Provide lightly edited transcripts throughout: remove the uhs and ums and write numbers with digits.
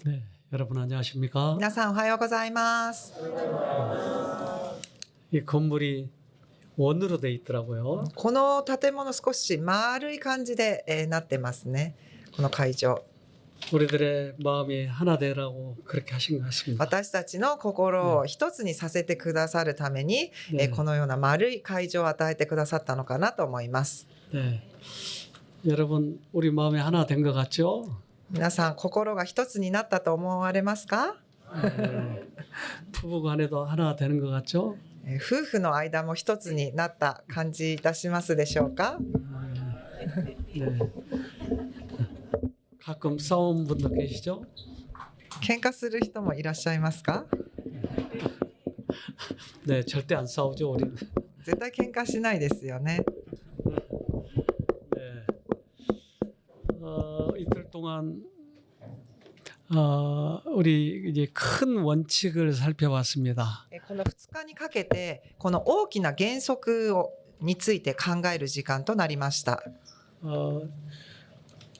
네, 여러분 안녕하십니까? 皆さんおはようございます。 이 건물이 원으로 돼 있더라고요. この建物少し丸い感じで、なってますね。この会場。 우리들의 마음이 하나 되라고 그렇게 하신 것 같습니다. 私たちの心を一つにさせてくださるために、ねこのような丸い会場を与えてくださったのかなと思います。 네, 여러분 우리 마음이 하나 된 것 같죠? 皆さん心が一つになったと思われますか？ 네, 부부간에도 하나 되는 것 같죠? 夫婦の間も一つになった感じいたしますでしょうか？ 네. 가끔 싸운 분도 계시죠? 喧嘩する人もいらっしゃいますか？ 네, 절대 안 싸우죠, 우리는. 絶対喧嘩しないですよね。 네. 이틀 동안 우리 이제 큰 원칙을 살펴봤습니다. この2日にかけてこの大きな原則について考える時間となりました。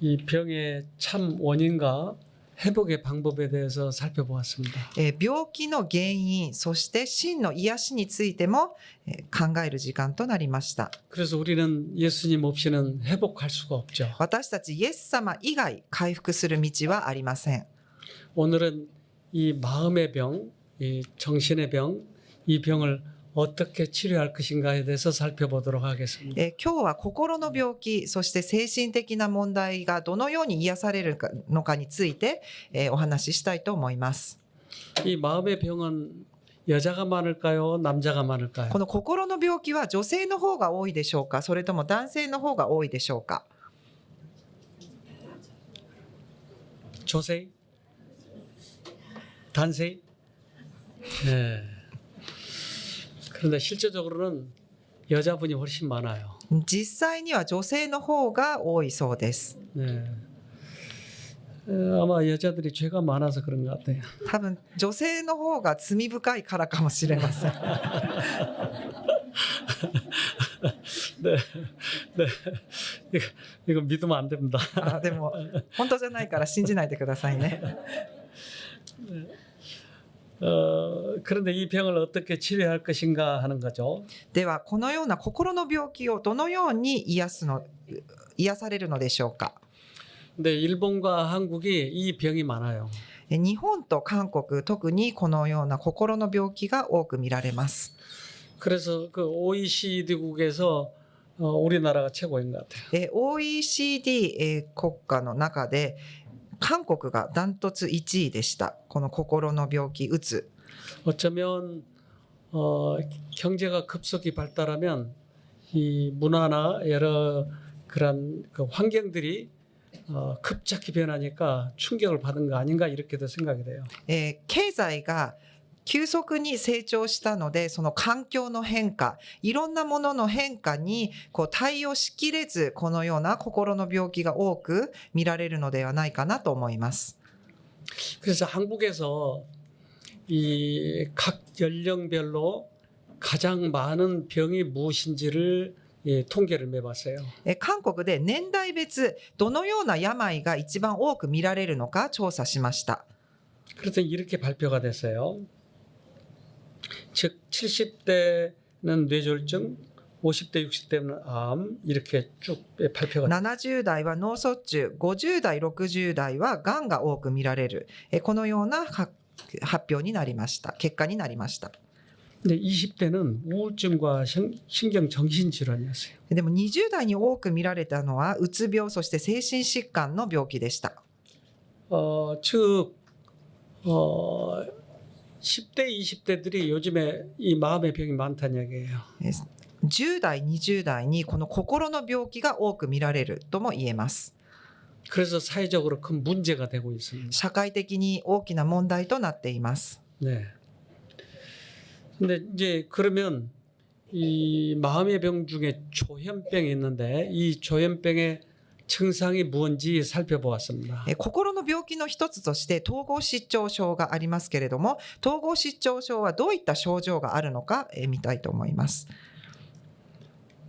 이 병의 참 원인과 회복의 방법에 대해서 살펴보았습니다. 病気の原因、そして真の癒しについても考える時間となりました。 그래서 우리는 예수님 없이는 회복할 수가 없죠. 私たちイエス様以外回復する道はありません。 오늘은 이 마음의 병, 이 정신의 병, 이 병을 어떻게 치료할 것인가에 대해서 살펴보도록 하겠습니다. 今日は心の病気、そして精神的な問題がどのように癒されるのかについてお話ししたいと思います。 이 마음의 병은 여자가 많을까요? 남자가 많을까요? この心の病気は女性の方が多いでしょうか、それとも男性の方が多いでしょうか？ 조세? 단세? 네. 그런데 실제적으로는 여자분이 훨씬 많아요. 実際には女性の方が多いそうです。 네. 아마 여자들이 죄가 많아서 그런 것 같아요. 多分女性の方が罪深いからかもしれません。 네, 네. 이거 믿으면 안 됩니다. でも本当じゃないから信じないでくださいね。 그런데 이 병을 어떻게 치료할 것인가 하는 거죠. ではこのような心の病気をどのように癒されるのでしょうか？ 근데 일본과 한국이 이 병이 많아요. 日本と韓国、特にこのような心の病気が多く見られます。 그래서 그 OECD국에서 우리나라가 최고인 것 같아요. OECD 国家の中で韓国がダントツ1位でした。この心の病気、うつ。 어쩌면 경제가 급속히 발달하면 이 문화나 여러 그런 그 환경들이 급작히 변하니까 충격을 받은 거 아닌가 이렇게도 생각이 돼요. 経済が急速に成長したので、その環境の変化、いろんなものの変化に対応しきれず、このような心の病気が多く見られるのではないかなと思います。 그래서 한국에서 이 각 연령별로 가장 많은 병이 무엇인지를 통계를 매봤어요. 韓国で年代別、どのような病が一番多く見られるのか調査しました。 그랬더니 이렇게 발표가 됐어요. 즉 70대는 뇌졸중, 50대, 60대는 암 이렇게 쭉 발표가 됐어요. 70代は脳卒中、50代、60代はがんが多く見られる。このような発表になりました。結果になりました。 근데 20대는 우울증과 신경정신질환이었어요. でも20代に多く見られたのはうつ病、そして精神疾患の病気でした。 즉 10대, 20대들이 요즘에 이 마음의 병이 많다는 얘기예요. 10代、20代にこの心の病気が多く見られるとも言えます。 그래서 사회적으로 큰 문제가 되고 있습니다. 社会的に大きな問題となっています。 네. 근데 이제 그러면 이 마음의 병 중에 조현병이 있는데 이 조현병의 증상이 무엇인지 살펴보았습니다. 心の病気の一つとして統合失調症がありますけれども、統合失調症はどういった症状があるのか見たいと思います。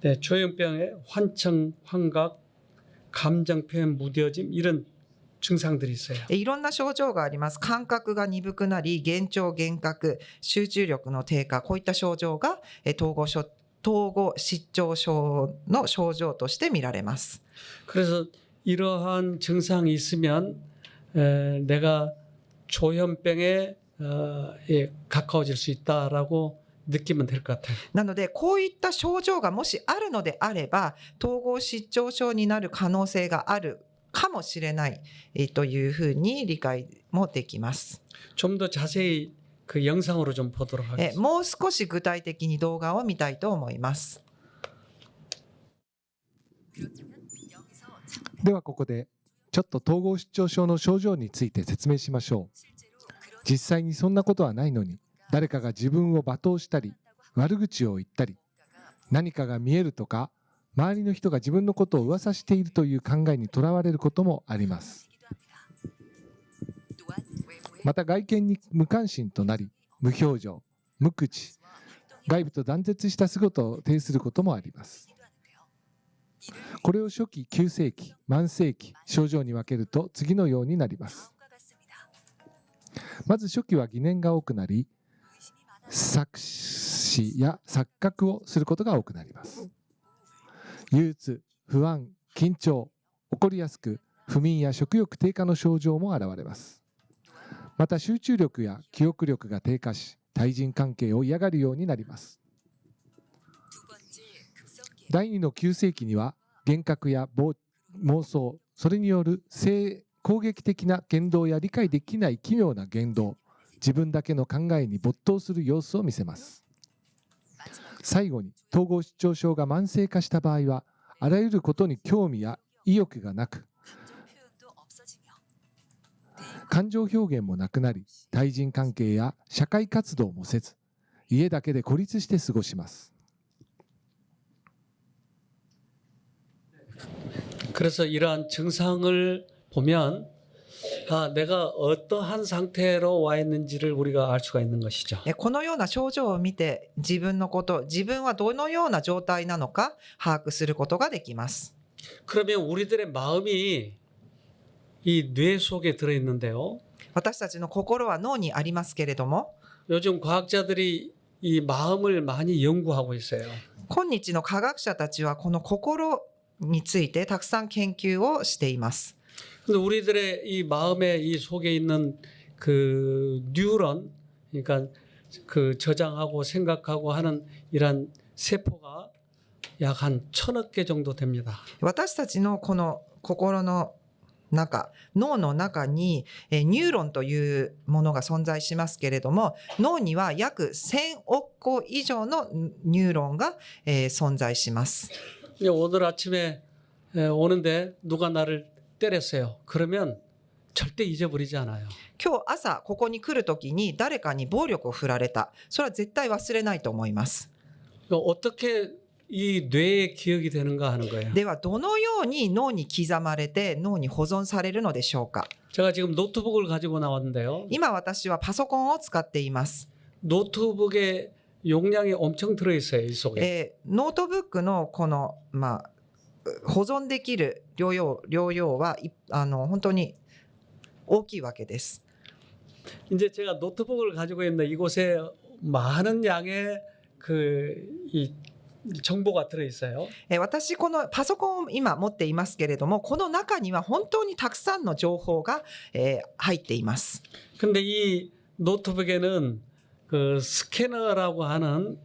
네, 조현병의 환청, 환각, 감정 표현 무뎌짐 이런 증상들이 있어요. いろんな症状があります。感覚が鈍くなり、幻聴、幻覚、集中力の低下、こういった症状が統合失調症の症状として見られます。 그래서 이러한 증상이 있으면 내가 조현병에 가까워질 수 있다라고 느끼면 될 것 같아요. なので、こういった症状がもしあるのであれば、統合失調症になる可能性があるかもしれない、というふうに理解もできます。 좀 더 자세히 그 영상으로 좀 보도록 하겠습니다. もう少し具体的に動画を見たいと思います。ではここでちょっと統合失調症の症状について説明しましょう。実際にそんなことはないのに、誰かが自分を罵倒したり悪口を言ったり、何かが見えるとか周りの人が自分のことを噂しているという考えにとらわれることもあります。また外見に無関心となり、無表情、無口、外部と断絶した姿を呈することもあります。これを初期、急性期、慢性期、症状に分けると次のようになります。まず初期は疑念が多くなり、錯視や錯覚をすることが多くなります。憂鬱、不安、緊張、怒りやすく、不眠や食欲低下の症状も現れます。また集中力や記憶力が低下し、対人関係を嫌がるようになります。第2の急性期には幻覚や妄想、それによる攻撃的な言動や理解できない奇妙な言動、自分だけの考えに没頭する様子を見せます。最後に統合失調症が慢性化した場合は、あらゆることに興味や意欲がなく、感情表現もなくなり、対人関係や社会活動もせず、家だけで孤立して過ごします。 그래서 이러한 증상을 보면 내가 어떠한 상태로 와 있는지를 우리가 알 수가 있는 것이죠. このような症状を見て自分のこと、自分はどのような状態なのか把握することができます。 그러면 우리들의 마음이 이 뇌 속에 들어 있는데요. 私たちの心は脳にありますけれども、 요즘 과학자들이 이 마음을 많이 연구하고 있어요. 今日の科学者たちはこの心についてたくさん研究をしています。 근데 우리들의 이 마음의 이 속에 있는 그 뉴런, 그러니까 그 저장하고 생각하고 하는 이런 세포가 약 한 1000억 개 정도 됩니다. 私たちのこの心の中、脳の中にニューロンというものが存在しますけれども、脳には約1000億個以上のニューロンが存在します。 오늘 아침에 오는데 누가 나를 때렸어요. 그러면 절대 잊어버리지 않아요. 今日朝ここに来るときに誰かに暴力を振られた。それは絶対忘れないと思います。 어떻게 이 뇌에 기억이 되는가 하는 거예요. ではどのように脳に刻まれて脳に保存されるのでしょうか。 제가 지금 노트북을 가지고 나왔는데요. 今私はパソコンを使っています。 노트북에 용량이 엄청 들어 있어요, 이 속에. ノートブックのこの保存できる容量は本当に大きいわけです。 이제 제가 노트북을 가지고 있는데 이곳에 많은 양의 이 정보가 들어 있어요. 私このパソコンを今持っていますけれども、この中には本当にたくさんの情報が入っています。 근데 이 노트북에는 그 스캐너라고 하는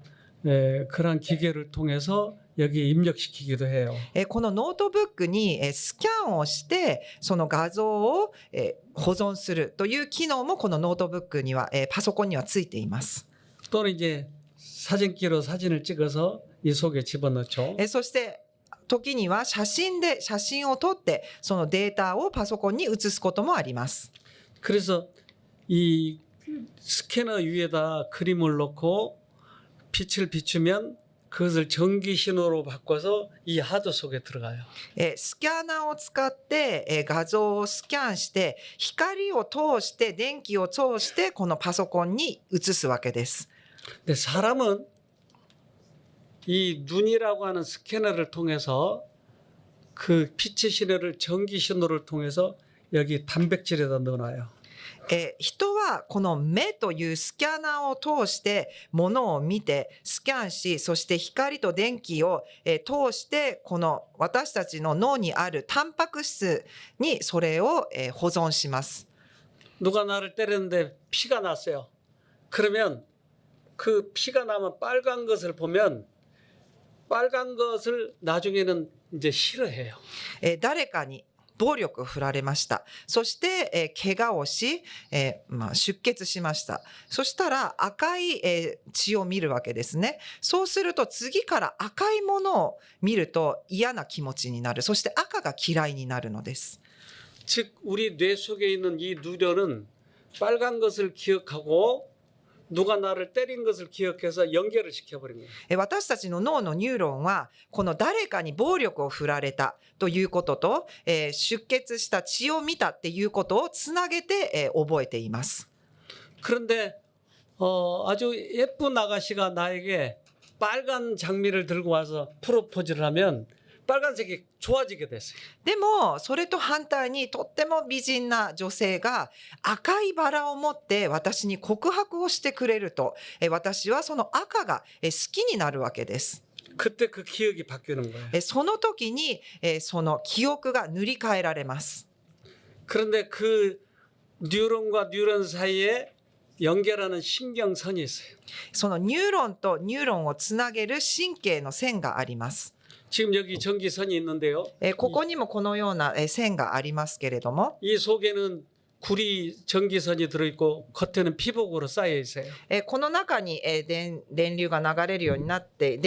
그런 기계를 통해서 여기 입력시키기도 해요. このノートブックにスキャンをしてその画像を保存するという機能もこのノートブックにはパソコンにはついています。 또는 이제 사진기로 사진을 찍어서 이 속에 집어넣죠. そして時には写真を撮ってそのデータをパソコンに移すこともあります。 그래서 이 스캐너 위에다 그림을 놓고 빛을 비추면 그것을 전기 신호로 바꿔서 이 하드 속에 들어가요. スキャナーを使って画像をスキャンして光を通して電気を通してこのパソコンに移すわけです。 근데 사람은 이 눈이라고 하는 스캐너를 통해서 그 빛의 신호를 전기 신호를 통해서 여기 단백질에다 넣어놔요. 人はこの目というスキャナーを通してものを見てスキャンし、そして光と電気を通してこの私たちの脳にあるタンパク質にそれを保存します。 누가 나를 때렸는데 피가 났어요. 그러면 그 피가 나면 빨간 것을 보면 빨간 것을 나중에는 이제 싫어해요. 誰かに暴力を振られました。そして、怪我をし、出血しました。そしたら赤い、血を見るわけですね。そうすると次から赤いものを見ると嫌な気持ちになる。そして赤が嫌いになるのです。 즉 우리 뇌 속에 있는 이 누련은 빨간 것을 기억하고 누가 나를 때린 것을 기억해서 연결을 시켜버린 거예요. 私たちの脳のニューロンはこの誰かに暴力を振られたということと、出血した血を見たっていうことをつなげて、覚えています。 그런데 아주 예쁜 아가씨가 나에게 빨간 장미를 들고 와서 프로포즈를 하면 빨간색이 좋아지게 됐어요. でもそれと反対にとっても美人な女性が赤いバラを持って私に告白をしてくれると、私はその赤が好きになるわけです。 그때 그 기억이 바뀌는 거예요. その時にその記憶が塗り替えられます。 그런데 그 뉴런과 뉴런 사이에 연결하는 신경선이 있어요. そのニューロンとニューロンをつなげる神経の線があります。 지금 여기 전기선이 있는데요. ここにもこのような線がありますけれども、 이 속에는 구리 전기선이 들어있고 겉에는 피복으로 쌓여 있어요. この中に電流が流れるようになって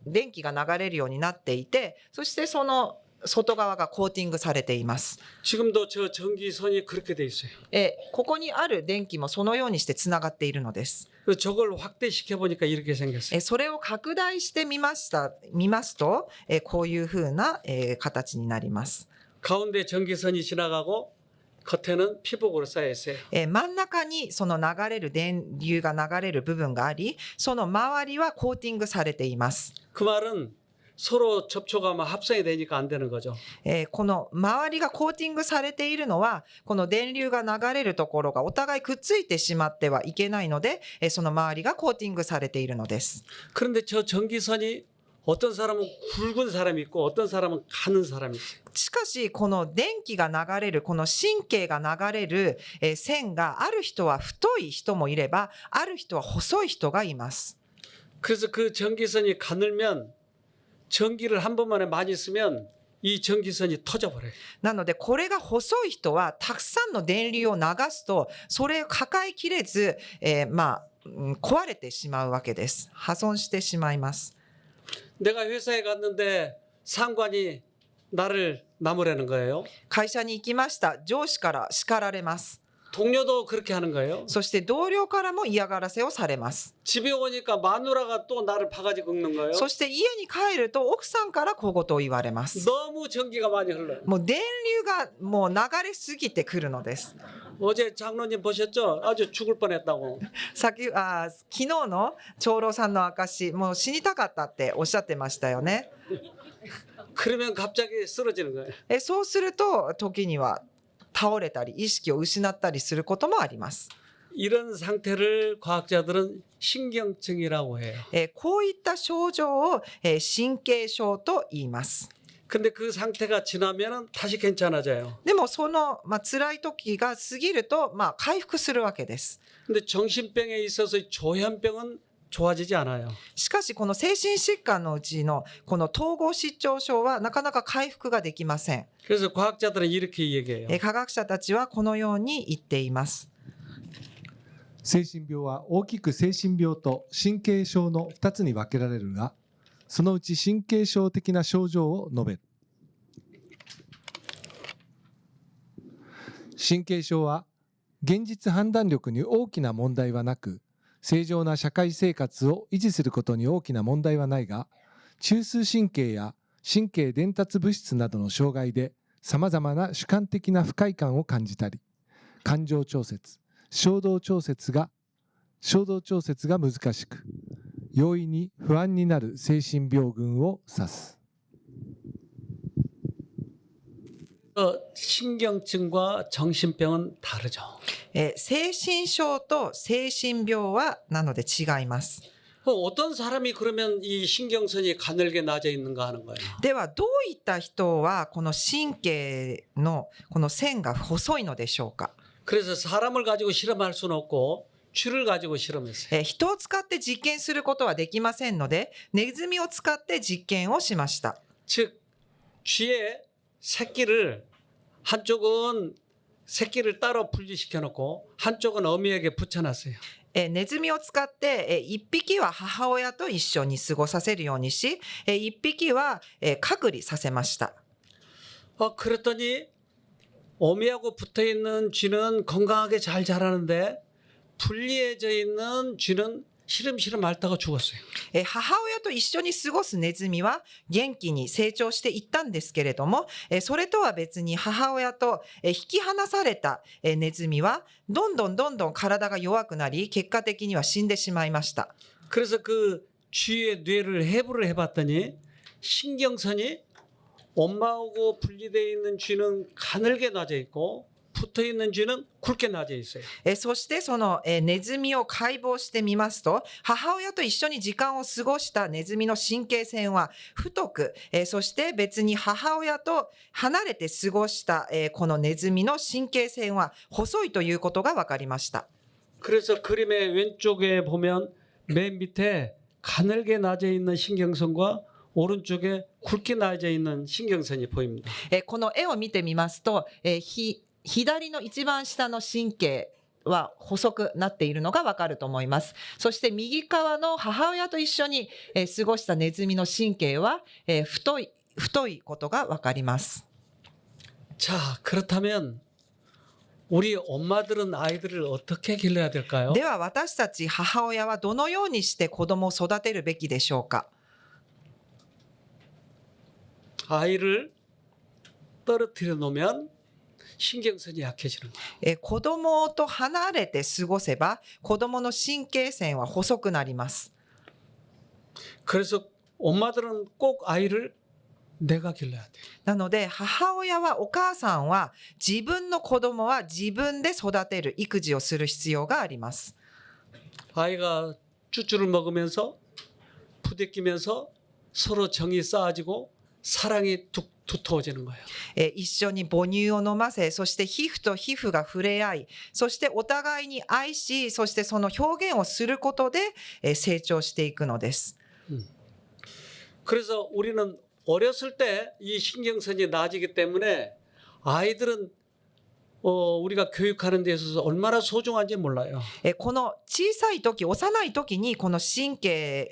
電気が流れるようになっていて、そしてその外側がコーティングされています。 지금도 저 전기선이 그렇게 돼 있어요. ここにある電気もそのようにしてつながっているのです。 그래서 저걸 확대시켜 보니까 이렇게 생겼어요. それを拡大して見ますと、こういうふうな形になります。 가운데 전기선이 지나가고 겉에는 피복으로 쌓여 있어요. 真ん中にその流れる電流が流れる部分があり、その周りはコーティングされています。 그 말은 서로 접촉하면 합성이 되니까 안 되는 거죠. この周りがコーティングされているのは、この電流が流れるところがお互いくっついてしまってはいけないので、その周りがコーティングされているのです。 그런데 저 전기선이 어떤 사람은 굵은 사람이 있고 어떤 사람은 가는 사람이 있어요. しかし、この電気が流れる、この神経が流れる線がある人は太い人もいれば、ある人は細い人がいます。 그래서 그 전기선이 가늘면 전기를 한 번만에 많이 쓰면 이 전기선이 터져버려요. なので、これが細い人はたくさんの電流を流すと、それを抱えきれず、壊れてしまうわけです。破損してしまいます。 내가 회사에 갔는데 상관이 나를 나무라는 거예요. 会社に行きました。上司から叱られます。 동료도 그렇게 하는 거예요. そして同僚からも嫌がらせをされます。 집에 오니까 마누라가 또 나를 바가지 긁는 거예요. そして家に帰ると奥さんから小言を言われます。 너무 전기가 많이 흘러요. もう電流がもう流れすぎてくるのです。 어제 장로님 보셨죠? 아주 죽을 뻔했다고. 昨日の長老さんの証、もう死にたかったっておっしゃってましたよね。 그러면 갑자기 쓰러지는 거예요. そうすると時には倒れたり意識を失ったりすることもあります。 이런 상태를 과학자들은 신경증이라고 해요. こういった症状を神経症と言います。 근데 그 상태가 지나면은 다시 괜찮아져요. でもその、辛い時が過ぎると、回復するわけです。 근데 정신병에 있어서 조현병은 좋아지지 않아요. しかしこの精神疾患のうちのこの統合失調症はなかなか回復ができません。 그래서 과학자들은 이렇게 얘기해요. 科学者たちはこのように言っています。 精神病は大きく精神病と神経症の2つに分けられるが、そのうち神経症的な症状を述べる。神経症は現実判断力に大きな問題はなく、正常な社会生活を維持することに大きな問題はないが、中枢神経や神経伝達物質などの障害でさまざまな主観的な不快感を感じたり、感情調節、衝動調節が難しく、容易に不安になる精神病群を指す。 신경증과 정신병은 다르죠. 精神症と精神病はなので違います。 어떤 사람이 그러면 이 신경선이 가늘게 낮아 있는가 하는 거예요. ではどういった人はこの神経のこの線が細いのでしょうか。 그래서 사람을 가지고 실험할 수는 없고 쥐를 가지고 실험했어요. 人を使って実験することはできませんので、ネズミを使って実験をしました。 즉 쥐의 새끼를 한쪽은 새끼를 따로 분리시켜 놓고 한쪽은 어미에게 붙여놨어요. ネズミを使って一匹は母親と一緒に過ごさせるようにし、一匹は隔離させました。 그랬더니 어미하고 붙어 있는 쥐는 건강하게 잘 자라는데 분리해져 있는 쥐는 시름시름 앓다가 죽었어요. 母親と一緒に過ごすネズミは元気に成長していったんですけれども、それとは別に母親と引き離されたネズミはどんどん体が弱くなり、結果的には死んでしまいました。 그래서 그 쥐의 뇌를 해부를 해봤더니 신경선이 엄마하고 분리되어 있는 쥐는 가늘게 낮아 있고 붙어 있는 쥐는 굵게 낮아 있어요. そしてそのネズミを解剖してみますと、母親と一緒に時間を過ごしたネズミの神経線は太く、そして別に母親と離れて過ごしたこのネズミの神経線は細いということが分かりました。 그래서 그림의 왼쪽에 보면 맨 밑에 가늘게 낮아 있는 신경선과 오른쪽에 굵게 낮아 있는 신경선이 보입니다. この絵を見てみますと、左の一番下の神経は細くなっているのがわかると思います。そして右側の母親と一緒に過ごしたネズミの神経は太いことがわかります。 자, 그렇다면 우리 엄마들은 아이들을 어떻게 길러야 될까요? では私たち母親はどのようにして子供を育てるべきでしょうか。 아이를 떨어뜨려 놓으면 신경선이 약해지는 거예요. 子供と離れて過ごせば子供の神経線は細くなります。 그래서 엄마들은 꼭 아이를 내가 길러야 돼요. なので母親はお母さんは自分の子供は自分で育てる育児をする必要があります。 아이가 쭈쭈를 먹으면서 부대끼면서 서로 정이 쌓아지고 사랑이 두터워지는 거예요. 一緒に母乳を飲ませ、そして皮膚と皮膚が触れ合い、そしてお互いに愛し、そしてその表現をすることで成長していくのです。 그래서 우리는 어렸을 때 이 신경선이 낮아지기 때문에 아이들은 우리가 교육하는 데 있어서 얼마나 소중한지 몰라요. この小さい時、幼い時にこの神経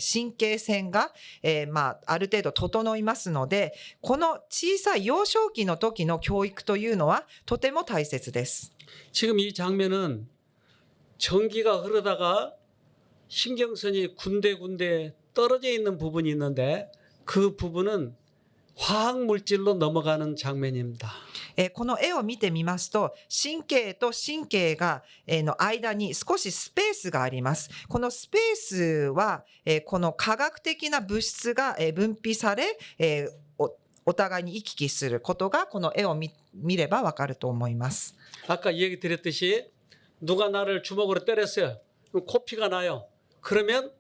線が、ある程度整いますので、この小さい幼少期の時の教育というのはとても大切です。 지금 이 장면은 전기가 흐르다가 신경선이 군데군데 떨어져 있는 부분이 있는데 그 부분은 화학 물질로 넘어가는 장면입니다. この絵を見てみますと、神経と神経がの間に少しスペースがあります。このスペースはこの化学的な物質が分泌され、お互いに行き来することがこの絵を見ればわかると思います。 아까 얘기 드렸듯이 누가 나를 주먹으로 때렸어요. 그럼 코피가 나요. 그러면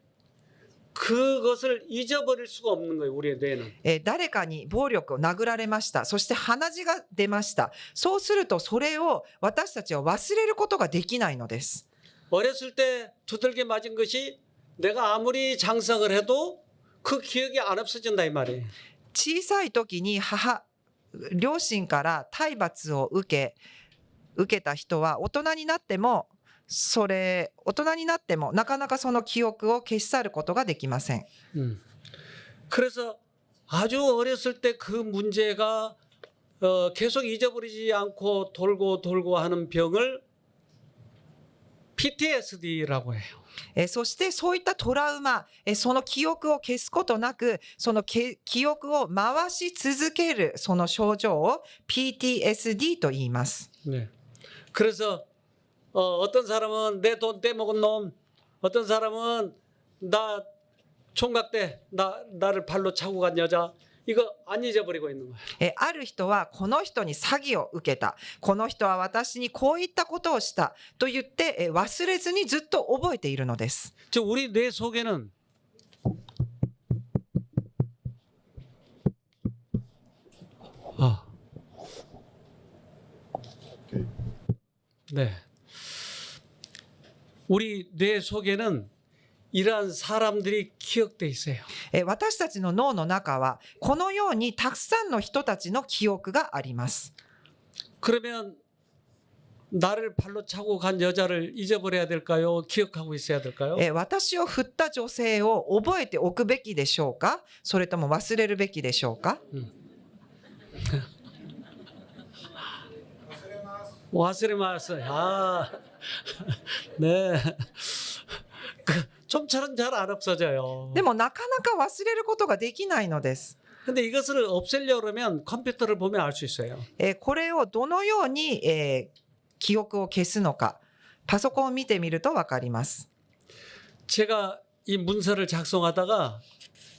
그것을 잊어버릴 수가 없는 거예요. 우리의 뇌는. 誰かに暴力を殴られました。そして鼻血が出ました。そうするとそれを私たちは忘れることができないのです。 어렸을 때 두들겨 맞은 것이 내가 아무리 장성을 해도 그 기억이 안 없어진다 이 말이에요. 小さい時に両親から体罰を受けた人は大人になってもなかなかその記憶を消し去ることができません。 그래서 아주 어렸을 때 그 문제가 계속 잊어버리지 않고 돌고 하는 병을 PTSD라고 해요. そしてそういったトラウマ、その記憶を消すことなく、その記憶を回し続けるその症状を PTSD と言います。 네. 그래서 어떤 사람은 내 돈 떼먹은 놈, 어떤 사람은 나 총각 때 나를 발로 차고 간 여자 이거 안 잊어버리고 있는 거예요. ある人はこの人に詐欺を受けた。この人は私にこういったことをしたと言って忘れずにずっと覚えているのです。 즉 우리 뇌 속에는 네. 우리 뇌 속에는 이러한 사람들이 기억돼 있어요. 私たちの脳の中はこのようにたくさんの人たちの記憶があります。 그러면 나를 발로 차고 간 여자를 잊어버려야 될까요? 기억하고 있어야 될까요? 私を振った女性を覚えておくべきでしょうか、それとも忘れるべきでしょうか。 와스레마스. 아, 네. 좀처럼 잘 안 없어져요. でもなかなか忘れることができないのです。 근데 이것을 없애려고 그러면 컴퓨터를 보면 알 수 있어요. これをどのように、記憶を消すのか、パソコンを見てみるとわかります。 제가 이 문서를 작성하다가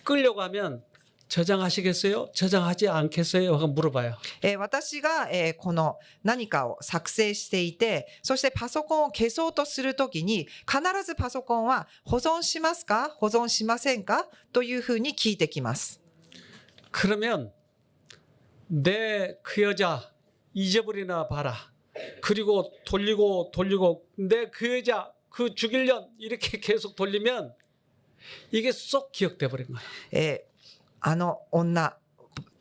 끌려가면 저장하시겠어요? 저장하지 않겠어요? 하고 물어봐요. 私が、この何かを作成していて、そしてパソコンを消そうとするときに、必ずパソコンは保存しますか保存しませんかというふうに聞いてきます。 그러면 내 그 여자 잊어버리나 봐라. 그리고 돌리고 내 그 여자 그 죽일년 이렇게 계속 돌리면 이게 쏙 기억돼 버린 거예요. あの女、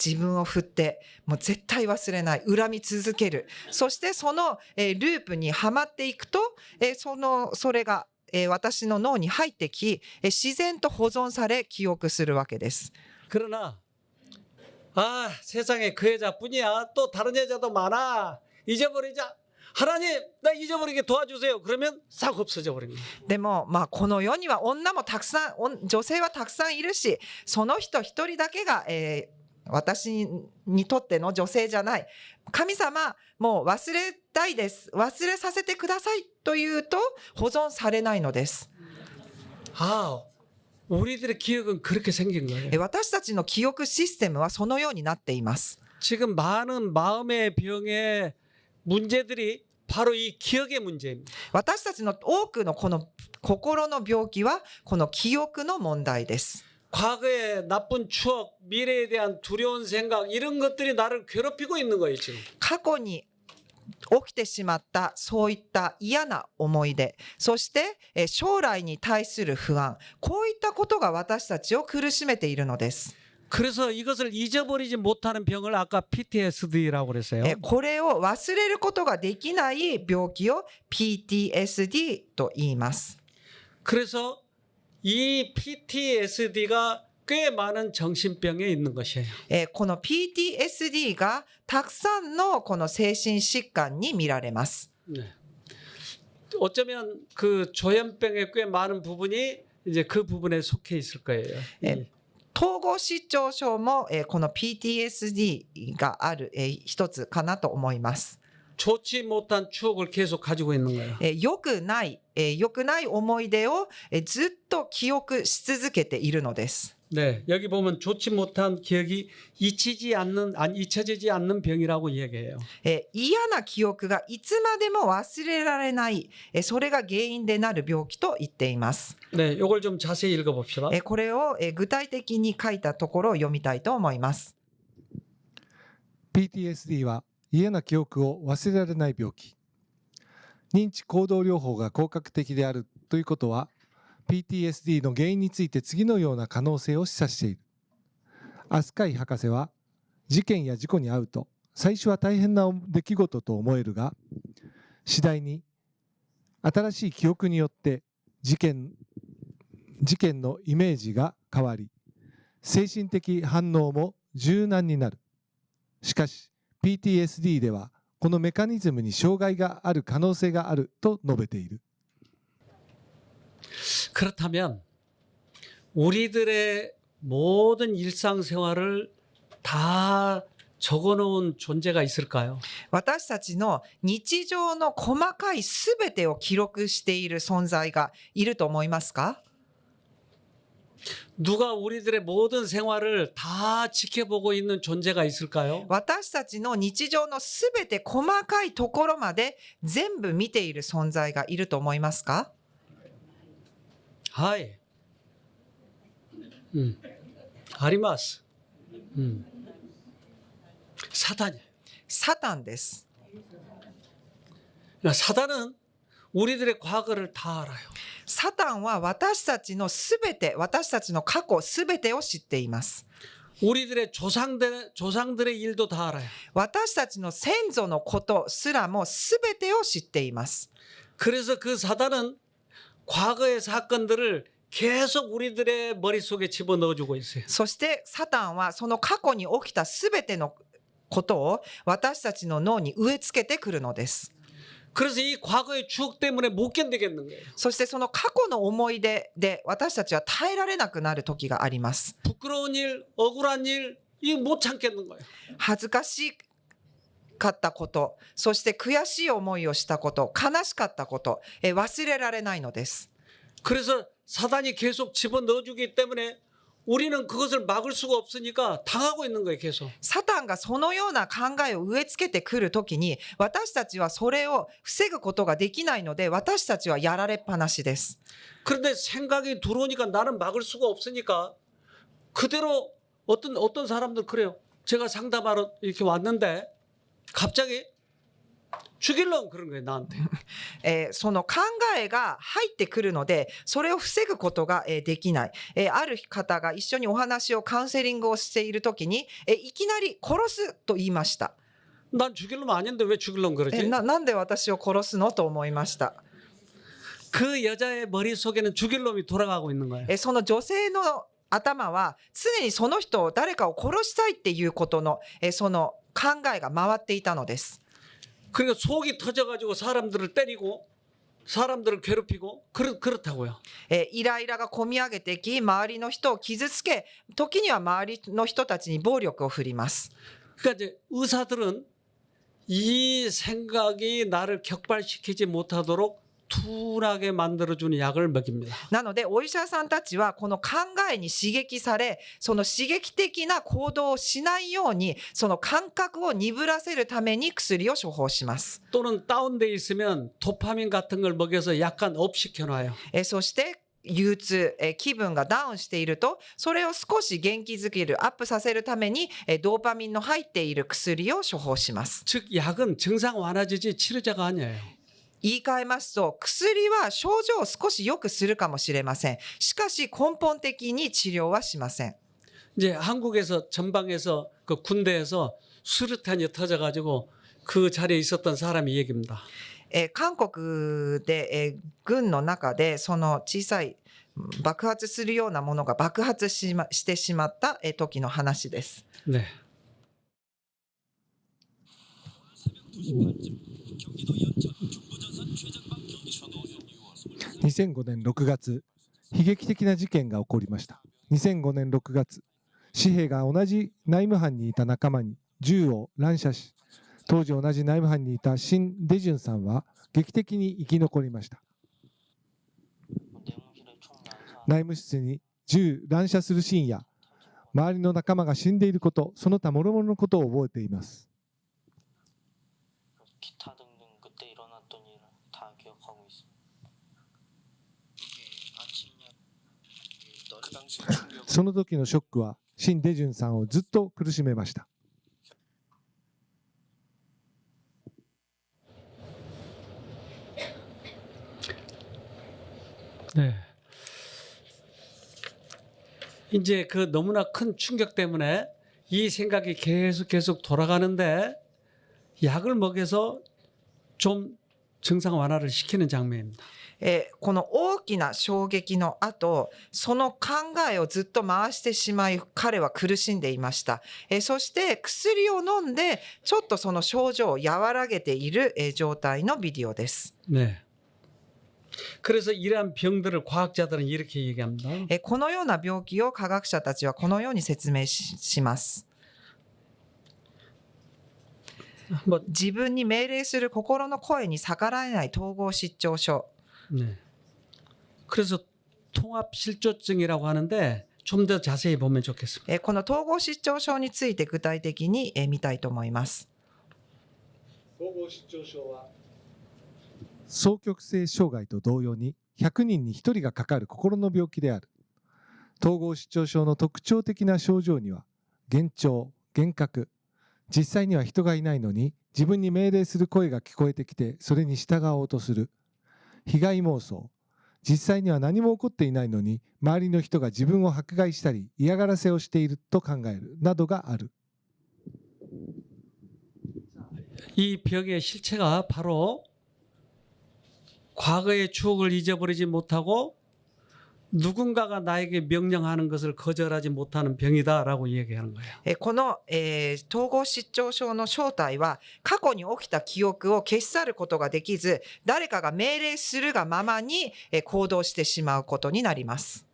自分を振ってもう絶対忘れない、恨み続ける、そしてその、ループにはまっていくと、それが、私の脳に入ってき、自然と保存され記憶するわけです。 그러나 아 세상에 그 여자뿐이야. 또 다른 여자도 많아. 잊어버리자. 하나님 나 잊어버리게 도와주세요. 그러면 싹 없어져 버린 거예요. でもまあこの世には女もたくさん、女性はたくさんいるし、その人一人だけが、私にとっての女性じゃない。神様もう忘れたいです。忘れさせてくださいというと保存されないのです。 아 우리들의 기억은 그렇게 생긴 거예요. 私たちの記憶システムはそのようになっています。 지금 많은 마음의 병의 문제들이 바로 이 기억의 문제입니다. 私たちの多くのこの心の病気はこの記憶の問題です。 과거의 나쁜 추억, 미래에 대한 두려운 생각 이런 것들이 나를 괴롭히고 있는 거예요, 지금. 過去に起きてしまったそういった嫌な思い出、そして将来に対する不安、こういったことが私たちを苦しめているのです。 그래서 이것을 잊어버리지 못하는 병을 아까 PTSD라고 그랬어요. これを忘れることができない病気を PTSD と言います。 그래서 이 PTSD가 꽤 많은 정신병에 있는 것이에요. この PTSD がたくさんのこの精神疾患に見られます。 네. 어쩌면 그 조현병의 꽤 많은 부분이 이제 그 부분에 속해 있을 거예요. 네. 統合失調症もこの PTSD がある一つかなと思います。 좋지 못한 추억을 계속 가지고 있는 거예요. 良くない思い出をずっと記憶し続けているのです。 네, 여기 보면 좋지 못한 기억이 잊혀지지 않는 병이라고 얘기해요. 嫌な記憶がいつまでも忘れられない、それが原因でなる病気と言っています。 네, 이걸 좀 자세히 읽어봅시다. これを具体的に書いたところを読みたいと思います。 PTSD は嫌な記憶を忘れられない病気。認知行動療法が効果的であるということは、PTSD の原因について次のような可能性を示唆している。アスカイ博士は、事件や事故に遭うと最初は大変な出来事と思えるが、次第に新しい記憶によって事件のイメージが変わり、精神的反応も柔軟になる。しかし PTSD ではこのメカニズムに障害がある可能性があると述べている。 그렇다면 우리들의 모든 일상생활을 다 적어놓은 존재가 있을까요? 私たちの日常の細かいすべてを記録している存在がいると思いますか？ 누가 우리들의 모든 생활을 다 지켜보고 있는 존재가 있을까요? 私たちの日常のすべて細かいところまで全部見ている存在がいると思いますか？はい。あります。사단이에요. サタンです。 사단은 우리들의 과거를 다 알아요. サタンは私たちのすべて、私たちの過去すべてを知っています。 우리들의 조상들의 일도 다 알아요. 私たちの先祖のことすらもすべてを知っています。 그래서 그 사단은 과거의 사건들을 계속 우리들의 머릿속에 집어넣어주고 있어요. そしてサタンはその過去に起きたすべてのことを私たちの脳に植え付けてくるのです。 그래서 이 과거의 추억 때문에 못 견디겠는 거예요. そしてその過去の思い出で私たちは耐えられなくなる時があります。 부끄러운 일, 억울한 일, 이거 못 참겠는 거예요. 恥ずかしかったこと、そして悔しい思いをしたこと、悲しかったこと、忘れられないのです。 그래서 사단이 계속 집어넣어주기 때문에 우리는 그것을 막을 수가 없으니까 당하고 있는 거예요, 계속. サタンがそのような考えを植え付けてくるときに、私たちはそれを防ぐことができないので、私たちはやられっぱなしです。 그런데 생각이 들어오니까 나는 막을 수가 없으니까 그대로 어떤 사람들 그래요. 제가 상담하러 이렇게 왔는데 갑자기 죽이려고 그런 거예요, 나한테. その考えが入ってくるので、それを防ぐことができない。ある方が一緒にお話をカウンセリングをしているときに、いきなり殺すと言いました。 난 죽이려면 아닌데 왜 죽이려고 그러지? なんで私を殺すのと思いました。 그 여자의 머릿속에는 죽일 놈이 돌아가고 있는 거예요. その女性の頭は常にその人を誰かを殺したいっていうことのその考えが回っていたのです。 그러니까 속이 터져가지고 사람들을 때리고 사람들을 괴롭히고 그렇다고요. イライラがこみ上げてき、周りの人を傷つけ、時には周りの人たちに暴力を振ります。 그러니까 이제 의사들은 이 생각이 나를 격발시키지 못하도록 둔하게 만들어주는 약을 먹입니다. なのでお医者さんたちはこの考えに刺激され、その刺激的な行動をしないように、その感覚を鈍らせるために薬を処方します。 또는 다운돼 있으면 도파민 같은 걸 먹여서 약간 업시켜놔요. そして憂鬱、気分がダウンしていると、それを少し元気づける、アップさせるためにドーパミンの入っている薬を処方します。 즉 약은 증상 완화제지 치료제가 아니에요. 言い換えますと、薬は症状を少し良くするかもしれません。しかし根本的に治療はしません。 이제 한국에서 전방에서 그 군대에서 수류탄이 터져가지고 그 자리에 있었던 사람이 얘기입니다. 韓国で、軍の中でその小さい爆発するようなものが爆発してしまった、時の話です。 네. (2005年6月) 悲劇的な事件が起こりました。2005年6月、紙幣が同じ内務班にいた仲間に銃を乱射し、当時同じ内務班にいたシン・デジュンさんは劇的に生き残りました。内務室に銃乱射するシーンや、周りの仲間が死んでいること、その他諸々のことを覚えています。 기타 등등 그때 일어났던 일을 다 기억하고 있습니다. その時のショックはシン・デジュンさんをずっと苦しめました。 네. 이제 그 너무나 큰 충격 때문에 이 생각이 계속 돌아가는데 약을 먹여서 좀 증상 완화를 시키는 장면입니다. この大きな衝撃の後、その考えをずっと回してしまい、彼は苦しんでいました。そして薬を飲んで、ちょっとその症状を和らげている状態のビデオです。 네. 그래서 이러한 병들을 과학자들은 이렇게 얘기합니다. このような病気を科学者たちはこのように説明します。 뭐, 自分に命令する心の声に逆らえない統合失調症。 네. 그래서 통합실조증이라고 하는데 좀 더 자세히 보면 좋겠습니다. この統合失調症について具体的に見たいと思います。統合失調症は双極性障害と同様に100人に1人がかかる心の病気である。統合失調症の特徴的な症状には幻聴、幻覚、実際には人がいないのに自分に命令する声が聞こえてきてそれに従おうとする、被害妄想、実際には何も起こっていないのに周りの人が自分を迫害したり嫌がらせをしていると考えるなどがある。 이 병의 실체가 바로 과거의 추억을 잊어버리지 못하고 누군가가 나에게 명령하는 것을 거절하지 못하는 병이다라고 얘기하는 거예요. この、統合失調症の正体は過去に起きた記憶を消し去ることができず、誰かが命令するがままに行動してしまうことになります。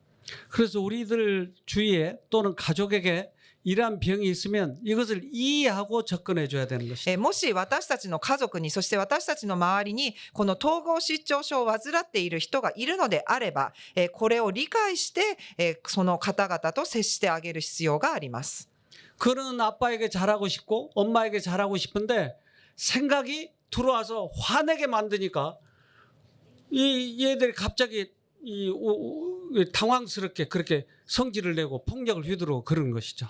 그래서 우리들 주위에 또는 가족에게 이러한 병이 있으면 이것을 이해하고 접근해 줘야 되는 것이죠. もし私たちの家族に、そして私たちの周りにこの統合失調症を患っている人がいるのであれば、これを理解してその方々と接してあげる必要があります。 그는 아빠에게 잘하고 싶고 엄마에게 잘하고 싶은데 생각이 들어와서 화내게 만드니까 이 얘들이 갑자기 당황스럽게 그렇게 성질을 내고 폭력을 휘두르고 그러는 것이죠.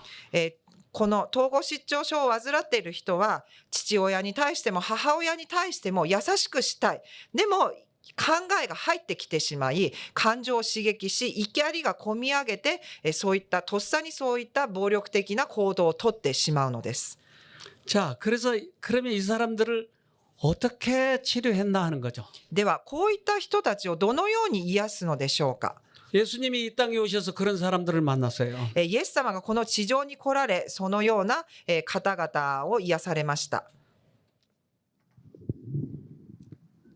この統合失調症を患っている人は父親に対しても母親に対しても優しくしたい。でも考えが入ってきてしまい、感情を刺激し、怒りがこみ上げて、そういったとっさにそういった暴力的な行動をとってしまうのです。 자, 그러면 이 사람들을 어떻게 치료했나 하는 거죠. ではこういった人たちをどのように癒すのでしょうか。 예수님이 이 땅에 오셔서 그런 사람들을 만났어요. イエス様がこの地上に来られ、そのような方々を癒されました。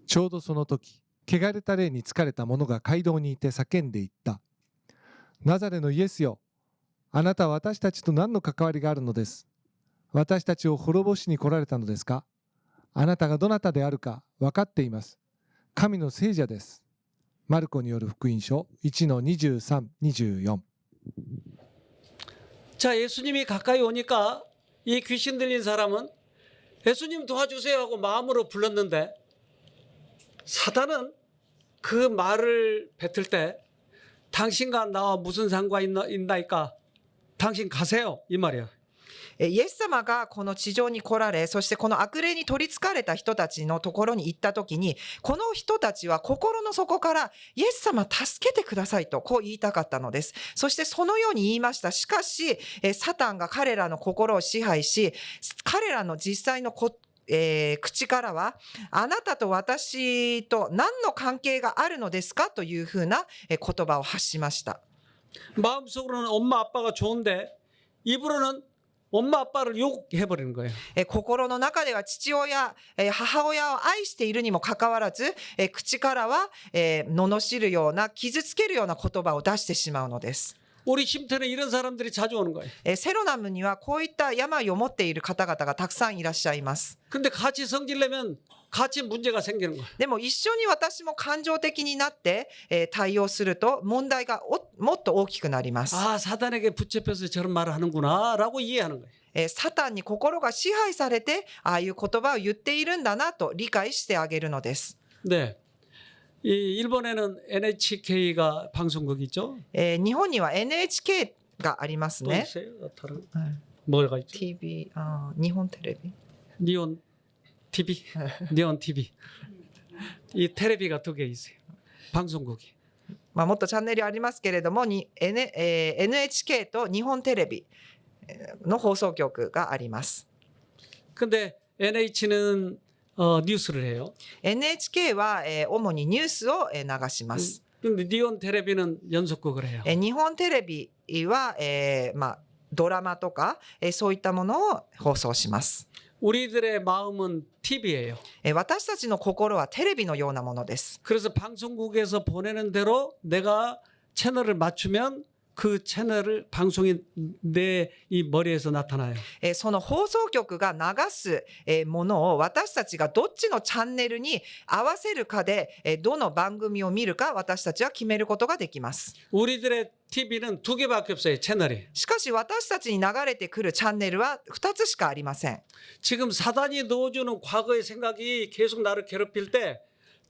ちょうどその時、汚れた霊に疲れた者が街道にいて叫んでいった。ナザレのイエスよ、あなたは私たちと何の関わりがあるのです。私たちを滅ぼしに来られたのですか。あなたがどなたであるか分かっています。神の聖者です。マルコによる福音書 1-23, 24。 자, 예수님이 가까이 오니까 이 귀신 들린 사람은 예수님 도와주세요 하고 마음으로 불렀는데 사단은 그 말을 뱉을 때 당신과 나와 무슨 상관이 있나이까? 당신 가세요. 이 말이에요. イエス様がこの地上に来られ、そしてこの悪霊に取り憑かれた人たちのところに行った時に、この人たちは心の底からイエス様助けてくださいとこう言いたかったのです。そしてそのように言いました。しかしサタンが彼らの心を支配し、彼らの実際の口からはあなたと私と何の関係があるのですかというふうな言葉を発しました。 마음속으로는 엄마 아빠가 좋은데 입으로는 엄마 아빠를 욕해버리는 거예요. 心の中では父親、母親を愛しているにもかかわらず、口からは罵るような、傷つけるような言葉を出してしまうのです。 우리 쉼터는 이런 사람들이 자주 오는 거예요. セロナムにはこういった病を持っている方々がたくさんいらっしゃいます。 근데 같이 성질내면 같이 문제가 생기는 거예요. でも一緒に私も感情的になって対応すると問題がもっと大きくなります。 아, 사단에게 붙잡혀서 저런 말을 하는구나 라고 이해하는 거예요. サタンに心が支配されてああいう言葉を言っているんだなと理解してあげるのです。 네. 이 일본에는 NHK가 방송국이 있죠. 日本には NHK があります 또 ね。 있어요? 다른 뭐가 있죠? TV、日本テレビ。 니온 TV, 니온 TV. 이 테레비가 2개 있어요. 방송국이. もっとチャンネルありますけれども、NHK と日本テレビの放送局があります。 근데 NH는 뉴스를 해요. NHK は主にニュースを流します。 근데 니온 테레비는 연속극을 해요. 日本テレビはドラマとかそういったものを放送します。 우리들의 마음은 TV예요. 私たちの心はテレビのようなものです。 그래서 방송국에서 보내는 대로 내가 채널을 맞추면 그 채널을 방송이 내 이 머리에서 나타나요. その放送局が流すものを私たちがどっちのチャンネルに合わせるかでどの番組を見るか私たちは決めることができます。 우리들의 TV는 2개밖에 없어요. 채널이. しかし私たちに流れてくるチャンネルは2つしかありません。 지금 사단이 넣어주는 과거의 생각이 계속 나를 괴롭힐 때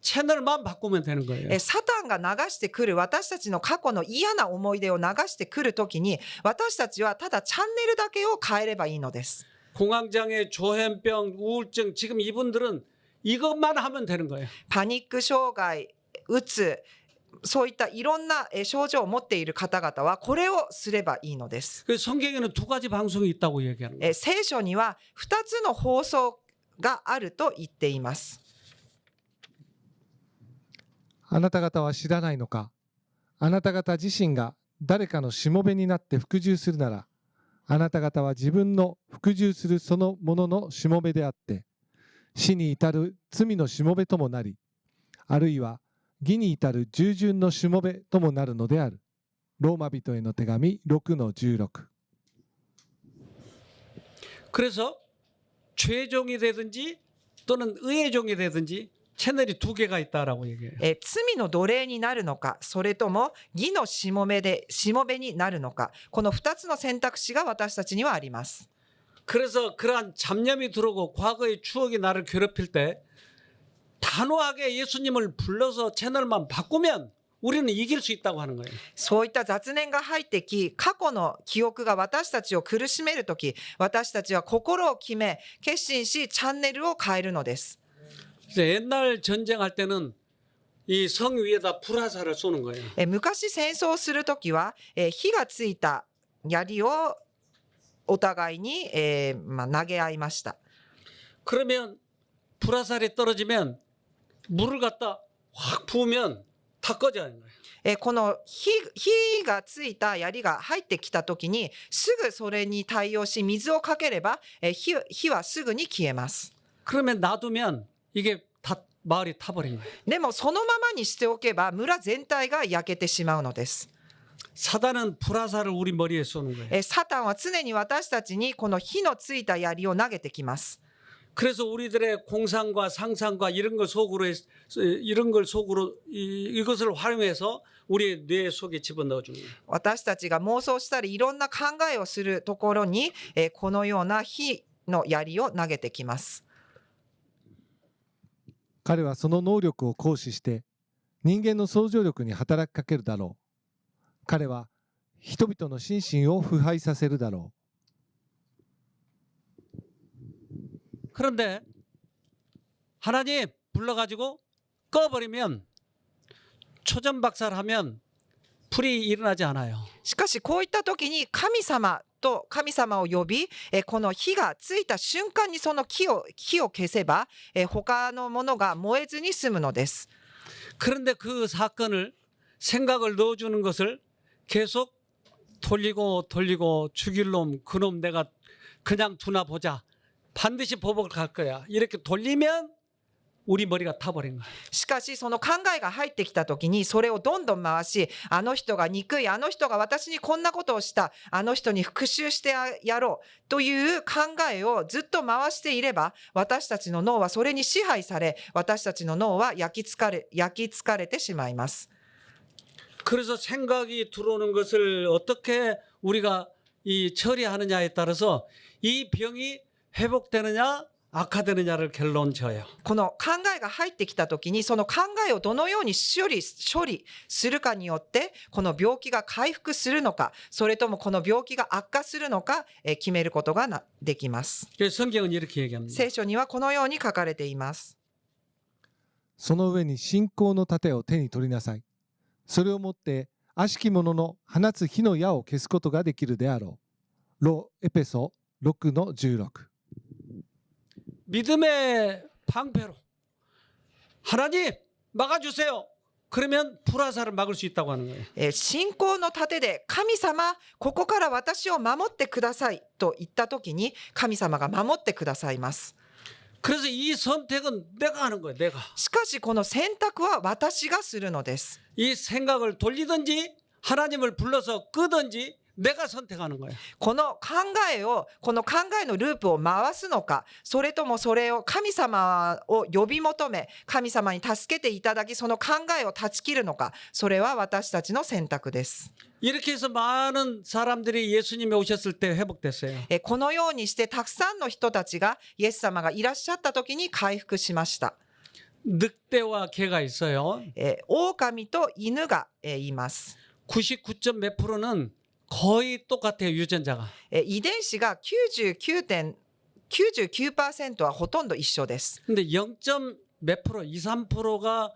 채널만 바꾸면 되는 거예요. サタンが流してくる私たちの過去の嫌な思い出を流してくるときに私たちはただチャンネルだけを変えればいいのです。 공황장애, 조현병, 우울증 지금 이분들은 이것만 하면 되는 거예요. パニック障害、うつ、そういったいろんな症状を持っている方々はこれをすればいいのです。 그래서 성경에는 2가지 방송이 있다고 얘기하는 거예요. 聖書には2つの放送があると言っています。 あなた方は知らないのか。あなた方自身が誰かのしもべになって服従するなら、あなた方は自分の服従するそのもののしもべであって、死に至る罪のしもべともなり、あるいは義に至る従順のしもべともなるのである。ローマ人への手紙 6-16。 그래서 죄종이 되든지 또는 의의 종이 되든지 채널이 2개가 있다라고 얘기해요. 罪の奴隷になるのか、それとも義のしもべになるのか、この2つの選択肢が私たちにはあります。 그래서 그러한 잡념이 들어오고 과거의 추억이 나를 괴롭힐 때 단호하게 예수님을 불러서 채널만 바꾸면 우리는 이길 수 있다고 하는 거예요. そういった雑念が入ってき、過去の記憶が私たちを苦しめるとき、私たちは心を決め、決心し、チャンネルを変えるのです。 그래서 옛날 전쟁할 때는 이 성 위에다 불화살을 쏘는 거예요. 昔戦争をするときは、火がついた槍をお互いに、投げ合いました。 그러면 불화살이 떨어지면 물을 갖다 확 부으면 다 꺼져야 하는 거예요. この火がついた槍が入ってきたときにすぐそれに対応し水をかければ火はすぐに消えます。 그러면 놔두면 이게 다 마을이 타버린 거예요. でもそのままにしておけば村全体が焼けてしまうのです。 사단은 불화살을 우리 머리에 쏘는 거예요. サタンは常に私たちにこの火のついた槍を投げてきます。 그래서 우리들의 공상과 상상과 이런 걸 속으로 이것을 활용해서 우리 뇌 속에 집어넣어 주는 거예요. 私たちが妄想したりいろんな考えをするところにこのような火の槍を投げてきます。 彼はその能力を行使して人間の想像力に働きかけるだろう。彼は人々の心身を腐敗させるだろう。 그런데 하나님 불러가지고 꺼버리면 초전박살하면 불이 일어나지 않아요. しかしこういった時に神様を呼びこの火がついた瞬間にその火を消せば他のものが燃えずに済むのです。 그런데 그 사건을 생각을 넣어주는 것을 계속 돌리고 죽일 놈 그놈 내가 그냥 두나 보자 반드시 보복을 갈 거야 이렇게 돌리면 우리 머리가 타버린 거야. しかしその考えが入ってきた時にそれをどんどん回しあの人が憎いあの人が私にこんなことをしたあの人に復讐してやろうという考えをずっと回していれば私たちの脳はそれに支配され私たちの脳は焼き疲れてしまいます。 그래서 생각이 들어오는 것을 어떻게 우리가 이 처리하느냐에 따라서 이 병이 회복되느냐 악화되느냐를 결론 져요. この考えが入ってきた時にその考えをどのように処理するかによってこの病気が回復するのかそれともこの病気が悪化するのか決めることができます。 성경은 이렇게 얘기합니다. 聖書にはこのように書かれています。 その上に信仰の盾を手に取りなさい。それをもって悪しき者の放つ火の矢を消すことができるであろう。エペソ 6-16。 믿음의 방패로 하나님 막아주세요. 그러면 불화살을 막을 수 있다고 하는 거예요. 信仰の盾で神様ここから私を守ってくださいと言った時に神様が守ってくださいます。 그래서 이 선택은 내가 하는 거예요. 내가. しかしこの選択は私がするのです。 이 생각을 돌리든지 하나님을 불러서 끄든지 내가 선택하는 거예요. この考えのループを回すのか、それともそれを神様を呼び求め、神様に助けていただき、その考えを断ち切るのか、それは私たちの選択です。 이렇게 해서 많은 사람들이 예수님이 오셨을 때 회복됐어요. このようにしてたくさんの人たちがイエス様がいらっしゃった時に回復しました。 늑대와 개가 있어요. 狼と犬がいます。 99. 몇 %는 거의 똑같아요. 유전자가. 遺伝子が 99% はほとんど一緒です。 근데 0. 몇 %, 2, 3%가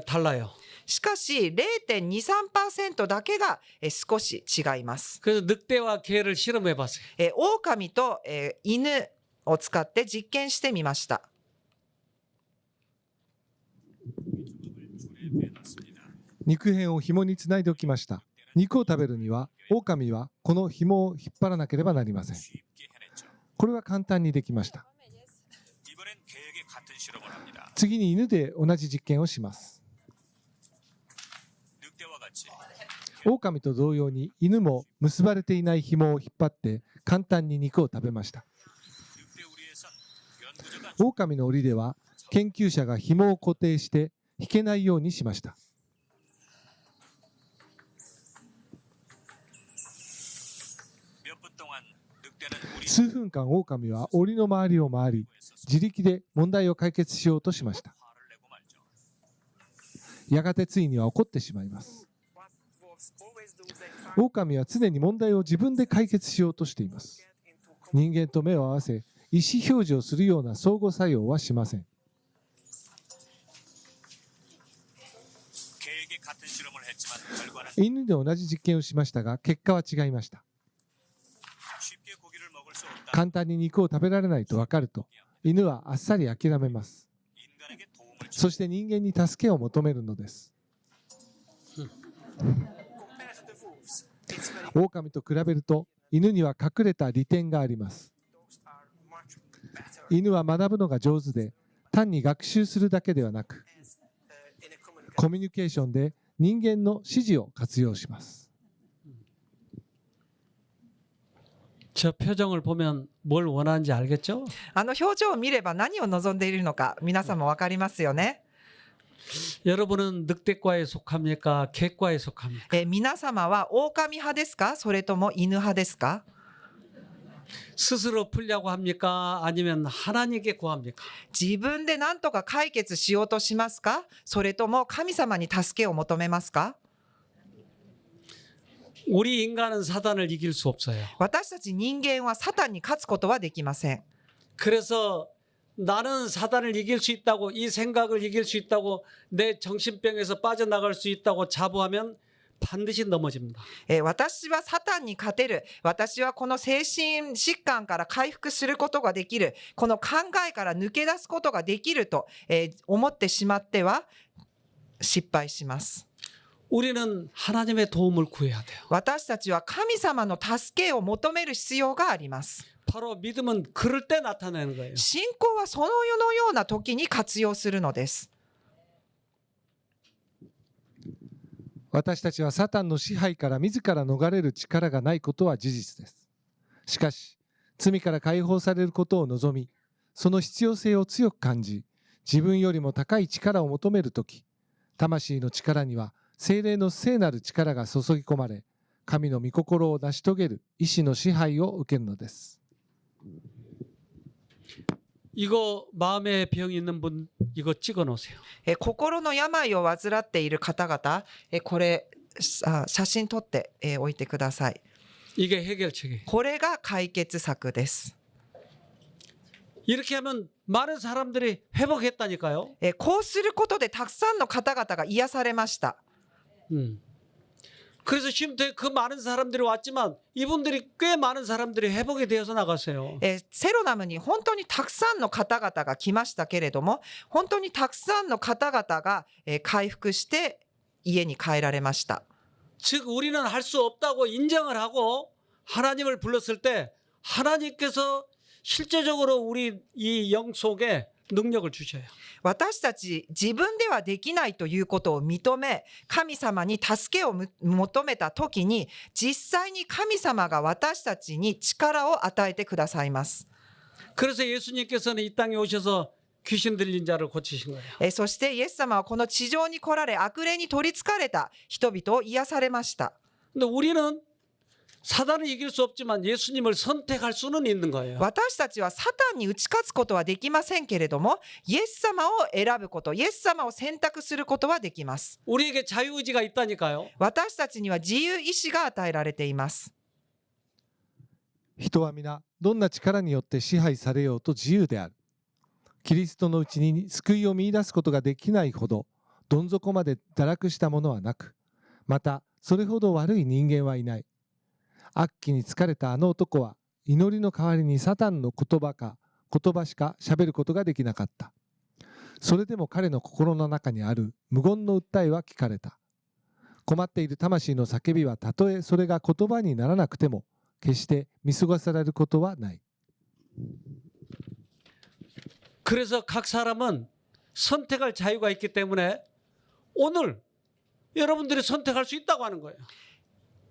달라요. しかし 0.23% だけが少し違います。 그래서 늑대와 개를 실험해 봤어요. 狼と犬を使って実験してみました。 肉片を紐につないでおきました。肉を食べるには、狼はこの紐を引っ張らなければなりません。これは簡単にできました。次に犬で同じ実験をします。狼と同様に犬も結ばれていない紐を引っ張って簡単に肉を食べました。狼の檻では研究者が紐を固定して引けないようにしました。数分間狼は檻の周りを回り、自力で問題を解決しようとしました。やがてついには怒ってしまいます。狼は常に問題を自分で解決しようとしています。人間と目を合わせ、意思表示をするような相互作用はしません。犬で同じ実験をしましたが、結果は違いました。簡単に肉を食べられないと分かると、犬はあっさり諦めます。そして人間に助けを求めるのです。狼と比べると、犬には隠れた利点があります。犬は学ぶのが上手で、単に学習するだけではなく、コミュニケーションで人間の指示を活用します。 저 표정을 보면 뭘 원하는지 알겠죠? あの表情を見れば何を望んでいるのか皆さんも分かりますよね。 여러분은 늑대과에 속합니까? 개과에 속합니까? 皆様は狼派ですか、それとも犬派ですか。 스스로 풀려고 합니까? 아니면 하나님께 구합니까? 自分で何とか解決しようとしますか、それとも神様に助けを求めますか。 우리 인간은 사단을 이길 수 없어요. 私たち人間はサタンに勝つことはできません。 그래서 나는 사단을 이길 수 있다고, 이 생각을 이길 수 있다고, 내 정신병에서 빠져나갈 수 있다고 자부하면 반드시 넘어집니다. 私はサタンに勝てる、私はこの精神疾患から回復することができる、この考えから抜け出すことができると思ってしまっては失敗します。 우리는 하나님의 도움을 구해야 돼요. 私たちは神様の助けを求める必要があります。 바로 믿음은 그럴 때 나타나는 거예요. 信仰はその世のような時に活用するのです。 私たちはサタンの支配から自ら逃れる力がないことは事実です。しかし、罪から解放されることを望み、その必要性を強く感じ、自分よりも高い力を求めるとき、魂の力には聖霊の聖なる力が注ぎ込まれ、神の御心を成し遂げる意志の支配を受けるのです。 이거 마음에 병 있는 분 이거 찍어 놓으세요. 心の病を患っている方々、これ写真撮っておいてください。 이게 해결책이에요. これが解決策です。 이렇게 하면 많은 사람들이 회복했다니까요. こうすることでたくさんの方々が癒されました。 그래서 지금 그 많은 사람들이 왔지만 이분들이 꽤 많은 사람들이 회복이 되어서 나갔어요. セロナムに本当にたくさんの方々が来ましたけれども、本当にたくさんの方々が回復して家に帰られました。 즉 우리는 할 수 없다고 인정을 하고 하나님을 불렀을 때 하나님께서 실제적으로 우리 이 영 속에 능력을 주셔요. 私たち自分ではできないということを認め、神様に助けを求めた時に、実際に神様が私たちに力を与えてくださいます。 그래서 예수님께서는 이 땅에 오셔서 귀신 들린 자를 고치신 거예요. そしてイエス様はこの地上に来られ、悪霊に取りつかれた人々を癒されました。 근데 우리는 사단을 이길 수 없지만 예수님을 선택할 수는 있는 거예요. 私たちはサタンに打ち勝つことはできませんけれども、イエス様を選ぶこと、イエス様を選択することはできます。 우리에게 자유의지가 있다니까요. 私たちには自由意志が与えられています。 人は皆どんな力によって支配されようと自由である。キリストのうちに救いを見出すことができないほどどん底まで堕落した者はなく、またそれほど悪い人間はいない。悪鬼に疲れたあの男は祈りの代わりにサタンの言葉しか喋ることができなかった。それでも彼の心の中にある無言の訴えは聞かれた。困っている魂の叫びはたとえそれが言葉にならなくても決して見過ごされることはない。 그래서 각 사람은 선택할 자유가 있기 때문에 오늘 여러분들이 선택할 수 있다고 하는 거예요.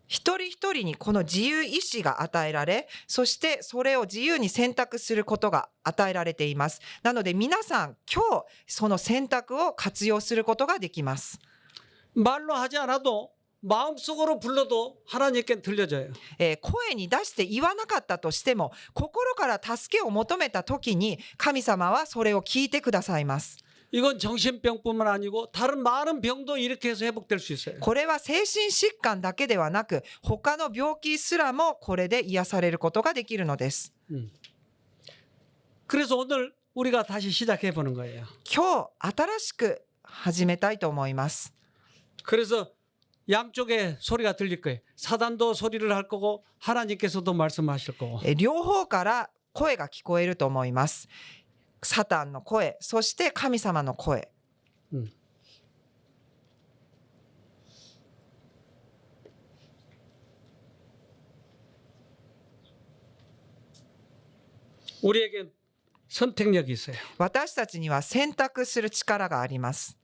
一人一人にこの自由意志が与えられ、そしてそれを自由に選択することが与えられています。なので皆さん今日その選択を活用することができます。 말로 하지 않아도 마음속으로 불러도 하나님께 들려져요. 声に出して言わなかったとしても、心から助けを求めた時に神様はそれを聞いてくださいます。 이건 정신병뿐만 아니고 다른 많은 병도 이렇게 해서 회복될 수 있어요. これは精神疾患だけではなく、他の病気すらもこれで癒されることができるのです。 그래서 오늘 우리가 다시 시작해 보는 거예요. 今日新しく始めたいと思います。 그래서 양쪽에 소리가 들릴 거예요. 사단도 소리를 할 거고 하나님께서도 말씀하실 거고. 両方から声が聞こえると思います。サタンの声、そして神様の声。 우리에게 선택력이 있어요. 私たちには選択する力があります。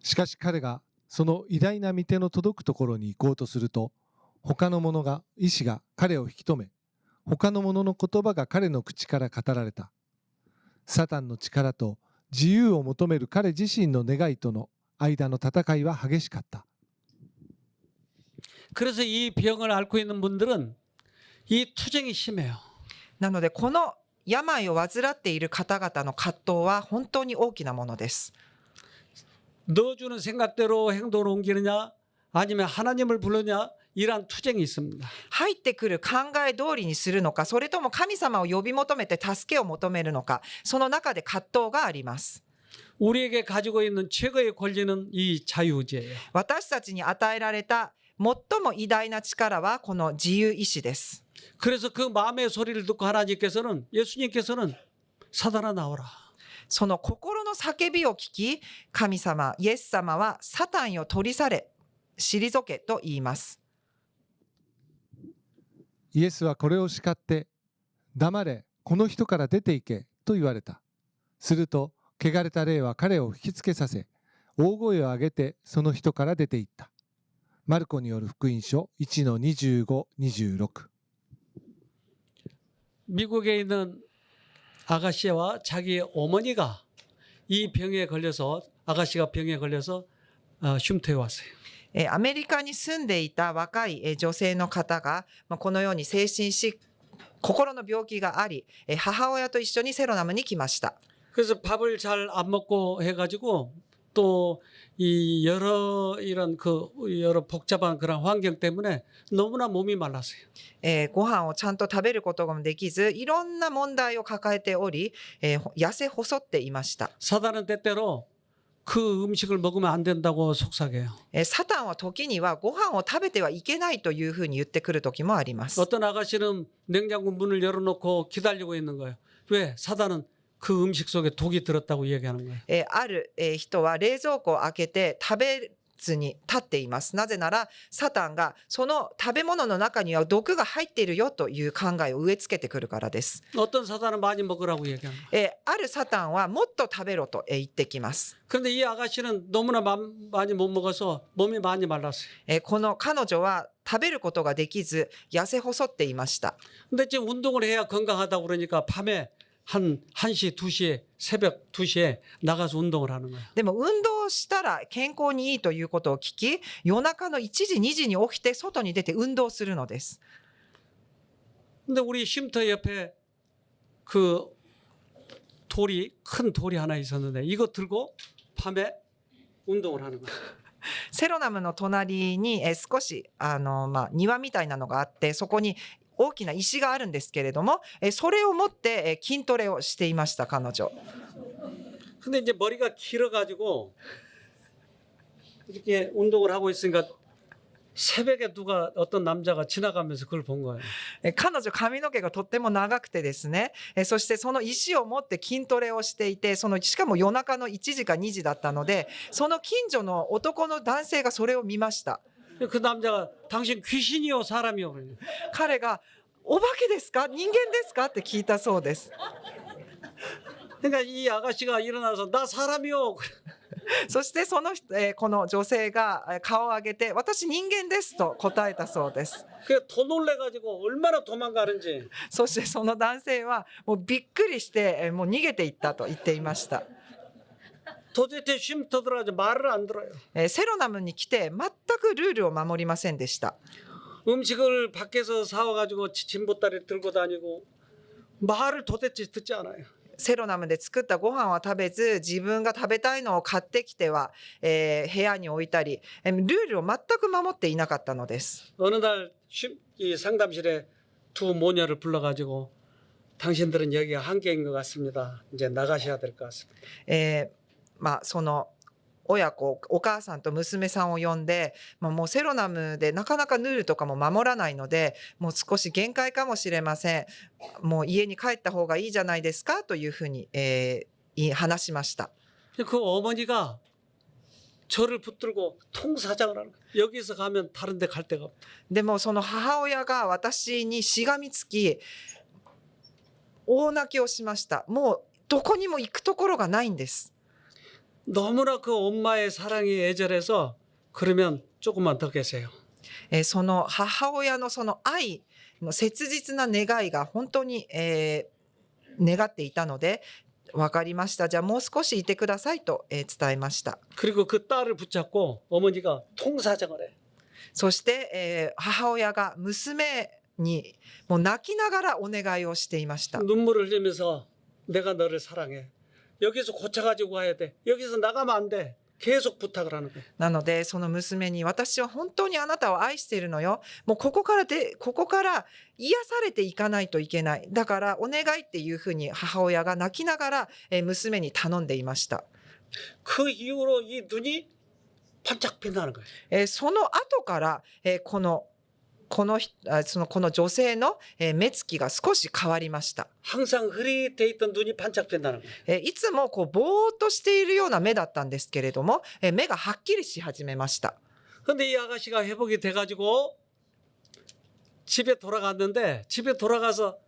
しかし彼がその偉大な御手の届くところに行こうとすると、他の者医師が彼を引き止め、他の者の言葉が彼の口から語られた。サタンの力と自由を求める彼自身の願いとの間の戦いは激しかった。 그래서 이 병을 앓고 있는 분들은 이 투쟁이 심해요. なのでこの病を患っている方々の葛藤は本当に大きなものです。 넣어주는 생각대로 행동을 옮기느냐 아니면 하나님을 부르냐 이러한 투쟁이 있습니다. 入ってくる考え通りにするのか、それとも神様を呼び求めて助けを求めるのか、その中で葛藤があります。 우리에게 가지고 있는 최고의 권리는 이 자유의지예요. 私たちに与えられた最も偉大な力はこの自由意志です。 그래서 그 마음의 소리를 듣고 하나님께서는 예수님께서는 사단아 나오라. その心の叫びを聞き、神様、イエス様はサタンよ取り去れ、退けと言います。 イエスはこれを叱って、黙れ、この人から出て行けと言われた。すると、汚れた霊は彼を引きつけさせ、大声を上げてその人から出て行った。マルコによる福音書 1-25、26。 미국에 있는 아가씨와 자기 어머니가 이 병에 걸려서 아가씨가 병에 걸려서 쉼터에 왔어요. アメリカに住んでいた若い女性の方が、このように心の病気があり、母親と一緒にセロナムに来ました。 그래서 밥을 잘 안 먹고 해가지고 또 이 여러 복잡한 그런 환경 때문에 너무나 몸이 말랐어요. ご飯をちゃんと食べることもできず、いろんな問題を抱えており、痩せ細っていました。 사단은 때때로 그 음식을 먹으면 안 된다고 속삭여요. サタンは時にはご飯を食べてはいけないというふうに言ってくる時もあります。 어떤 아가씨는 냉장고 문을 열어놓고 기다리고 있는 거예요. 왜? 사단은 그 음식 속에 독이 들었다고 얘기하는 거예요. ある人は冷蔵庫を開けて食べツに立っています。なぜならサタンがその食べ物の中には毒が入っているよという考えを植え付けてくるからです。 어떤 사단은 많이 먹으라고 얘기하는 거예요. あるサタンはもっと食べろと言ってきます。 그런데 이 아가씨는 너무나 많이 못 먹어서 몸이 많이 말랐어요. この彼女は食べることができず痩せ細っていました。 근데 지금 운동을 해야 건강하다고 그러니까 밤에 한 1시, 2시에 새벽 2시에 나가서 운동을 하는 거예요. でも運動したら健康にいいということを聞き、夜中の1時2時に起きて外に出て運動するのです。 근데 우리 쉼터 옆에 그 큰 돌이 하나 있었는데 이거 들고 밤에 운동을 하는 거예요. セロナムの隣に少し庭みたいなのがあって、そこに大きな石があるんですけれども、それを持って筋トレをしていました彼女。 근데 이제 머리가 길어가지고 이렇게 운동을 하고 있으니까 새벽에 누가 어떤 남자가 지나가면서 그걸 본 거예요. 彼女髪の毛がとっても長くてですね、そしてその石を持って筋トレをしていて、しかも夜中の1時か2時だったので、その近所の男の男性がそれを見ました。 그 남자가 당신 귀신이요 사람이요 그래요. 彼がお化けですか人間ですかって聞いたそうです。 그러니까 이 아가씨가 일어나서 나 사람이요. そしてこの女性が顔を上げて私人間ですと答えたそうです。 그게 더 놀래가지고 얼마나 도망가는지. そしてその男性はもうびっくりしてもう逃げていったと言っていました。 도대체 쉼터 들어가서 말을 안 들어요. セロナムに来て全くルールを守りませんでした。 음식을 밖에서 사와가지고 짐보따리 들고 다니고 말을 도대체 듣지 않아요. セロナムで作ったご飯は食べず、自分が食べたいのを買ってきては、部屋に置いたり、ルールを全く守っていなかったのです。 어느 날 이 상담실에 두 모녀를 불러가지고 당신들은 여기가 한계인 것 같습니다. 이제 나가셔야 될 것 같습니다. その親子、お母さんと娘さんを呼んで、もうセロナムでなかなかルールとかも守らないので、もう少し限界かもしれません。もう家に帰った方がいいじゃないですかというふうに、話しました。 그 어머니가 저를 붙들고 통사장을 하는 거예요. 여기서 가면 다른 데 갈 데가 없다. でもその母親が私にしがみつき、大泣きをしました。もうどこにも行くところがないんです。 너무나 그 엄마의 사랑이 애절해서 그러면 조금만 더 계세요. その母親のその愛の切実な願いが本当に、願っていたので、分かりました。じゃあもう少しいてくださいと、伝えました。 그리고 그 딸을 붙잡고 어머니가 통사장을 해. そして、母親が娘にもう泣きながらお願いをしていました。 눈물을 흘리면서 내가 너를 사랑해. 여기서 고쳐가지고 가야 돼. 여기서 나가면 안 돼. 계속 부탁을 하는 거예요. なのでその娘に私は本当にあなたを愛しているのよ。もうここから癒されていかないといけない。だからお願いっていうふうに母親が泣きながら娘に頼んでいました。 그 이후로 이 눈이 반짝 빛나는 거예요. その後から、この女性の目つきが少し変わりました。 항상 흐릿해 있던 눈이 반짝 빛나는 거예요. いつもぼーっとしているような目だったんですけれども、目がはっきりし始めました。 근데 이 아가씨가 회복이 돼가지고 집에 돌아갔는데 집에 돌아가서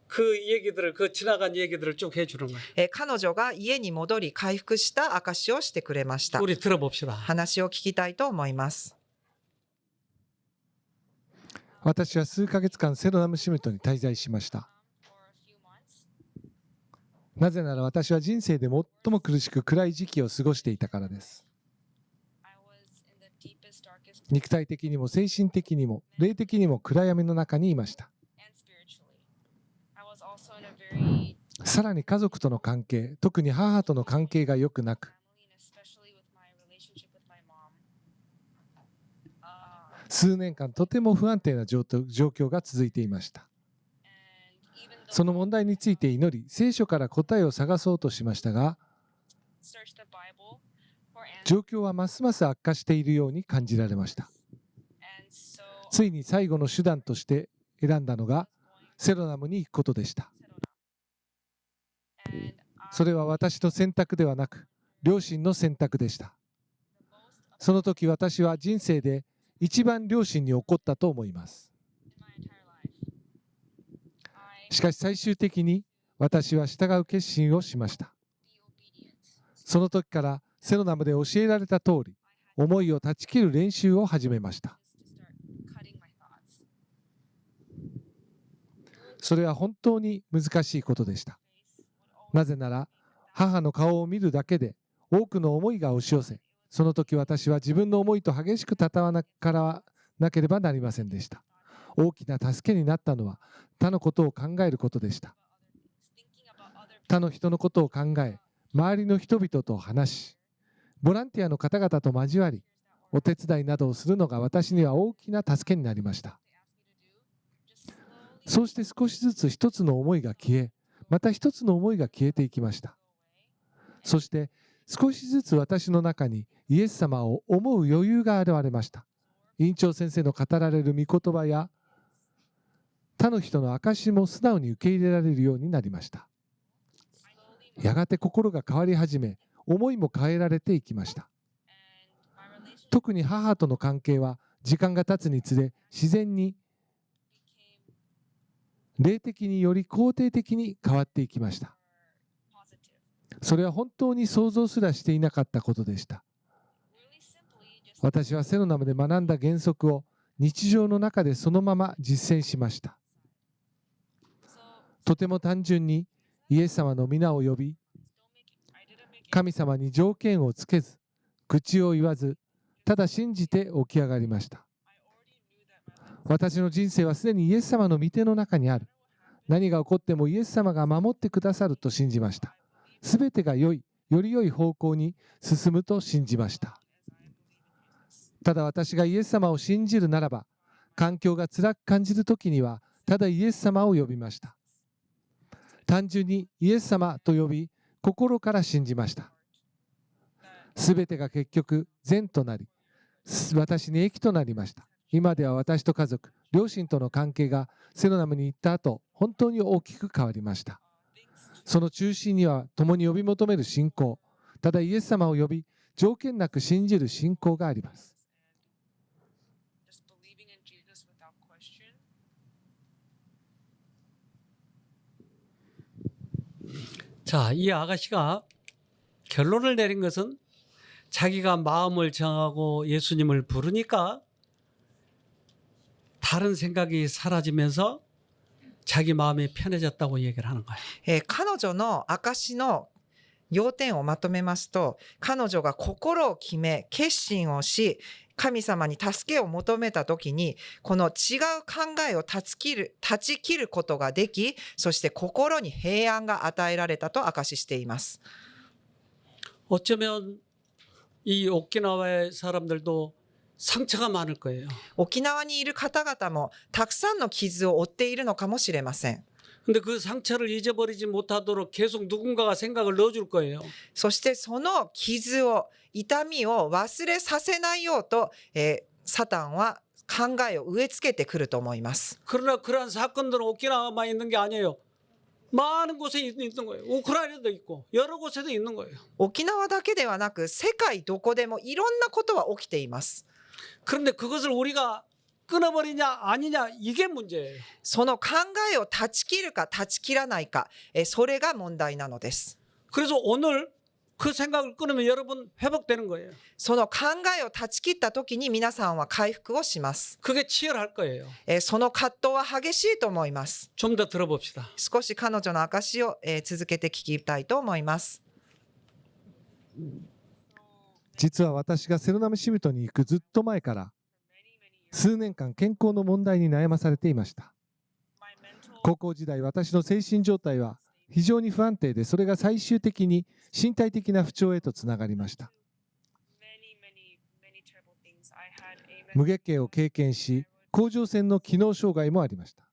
그 얘기들을 그 지나간 얘기들을 쭉 해주는 거예요. 彼女が家に戻り回復した証をしてくれました。 우리 들어봅시다. 話を聞きたいと思います。私は数ヶ月間セロナムシムトに滞在しました。なぜなら私は人生で最も苦しく暗い時期を過ごしていたからです。肉体的にも精神的にも霊的にも暗闇の中にいました。さらに家族との関係、特に母との関係が良くなく、数年間とても不安定な状況が続いていました。その問題について祈り、聖書から答えを探そうとしましたが、状況はますます悪化しているように感じられました。ついに最後の手段として選んだのがセロナムに行くことでした。それは私の選択ではなく、両親の選択でした。その時私は人生で一番両親に怒ったと思います。しかし最終的に私は従う決心をしました。その時からセロナムで教えられた通り、思いを断ち切る練習を始めました。それは本当に難しいことでした。なぜなら、母の顔を見るだけで多くの思いが押し寄せ、その時私は自分の思いと激しく戦わなければなりませんでした。大きな助けになったのは他のことを考えることでした。他の人のことを考え、周りの人々と話し、ボランティアの方々と交わり、お手伝いなどをするのが私には大きな助けになりました。そうして少しずつ一つの思いが消え、また一つの思いが消えていきました。そして少しずつ私の中にイエス様を思う余裕が現れました。院長先生の語られる御言葉や他の人の証しも素直に受け入れられるようになりました。やがて心が変わり始め、思いも変えられていきました。特に母との関係は時間が経つにつれ自然に霊的により肯定的に変わっていきました。それは本当に想像すらしていなかったことでした。私はセロナムで学んだ原則を日常の中でそのまま実践しました。とても単純にイエス様の皆を呼び、神様に条件をつけず、口を言わず、ただ信じて起き上がりました。私の人生はすでにイエス様の御手の中にある。何が起こってもイエス様が守ってくださると信じました。すべてがより良い方向に進むと信じました。ただ私がイエス様を信じるならば、環境が辛く感じるときには、ただイエス様を呼びました。単純にイエス様と呼び、心から信じました。すべてが結局善となり、私に益となりました。今では私と家族、両親との関係がセロナムに行った後、本当に大きく変わりました。その中心には共に呼び求める信仰、ただイエス様を呼び、条件なく信じる信仰があります。자, 이 아가씨가 결론을 내린 것은 자기가 마음을 정하고 예수님을 부르니까 다른 생각이 사라지면서 자기 마음이 편해졌다고 얘기를 하는 거예요. 彼女の証の要点をまとめますと、彼女が心を決め、決心をし、神様に助けを求めたときに、この違う考えを断ち切ることができ、そして心に平安が与えられたと証ししています。 어쩌면 이 오키나와의 사람들도 상처가 많을 거예요. 沖縄にいる方々もたくさんの傷を負っているのかもしれません。 근데 그 상처를 잊어버리지 못하도록 계속 누군가가 생각을 넣어줄 거예요. そしてその傷を、痛みを忘れさせないようと、サタンは考えを植え付けてくると思います。 그러나 그러한 사건들은 오키나와만 있는 게 아니에요. 많은 곳에 있는 거예요. 우크라이나도 있고 여러 곳에도 있는 거예요. 沖縄だけではなく世界どこでもいろんなことは起きています。 그런데 그것을 우리가 끊어버리냐 아니냐 이게 문제예요. その考えを断ち切るか断ち切らないか、それが問題なのです。 그래서 오늘 그 생각을 끊으면 여러분 회복되는 거예요. その考えを断ち切った時に皆さんは回復をします。 그게 치열할 거예요. その葛藤は激しいと思います。 좀 더 들어봅시다. 少し彼女の証を、続けて聞きたいと思います。 実は私がセロナムシミトに行くずっと前から数年間健康の問題に悩まされていました。高校時代、私の精神状態は非常に不安定で、それが最終的に身体的な不調へとつながりました。無月経を経験し、甲状腺の機能障害もありました。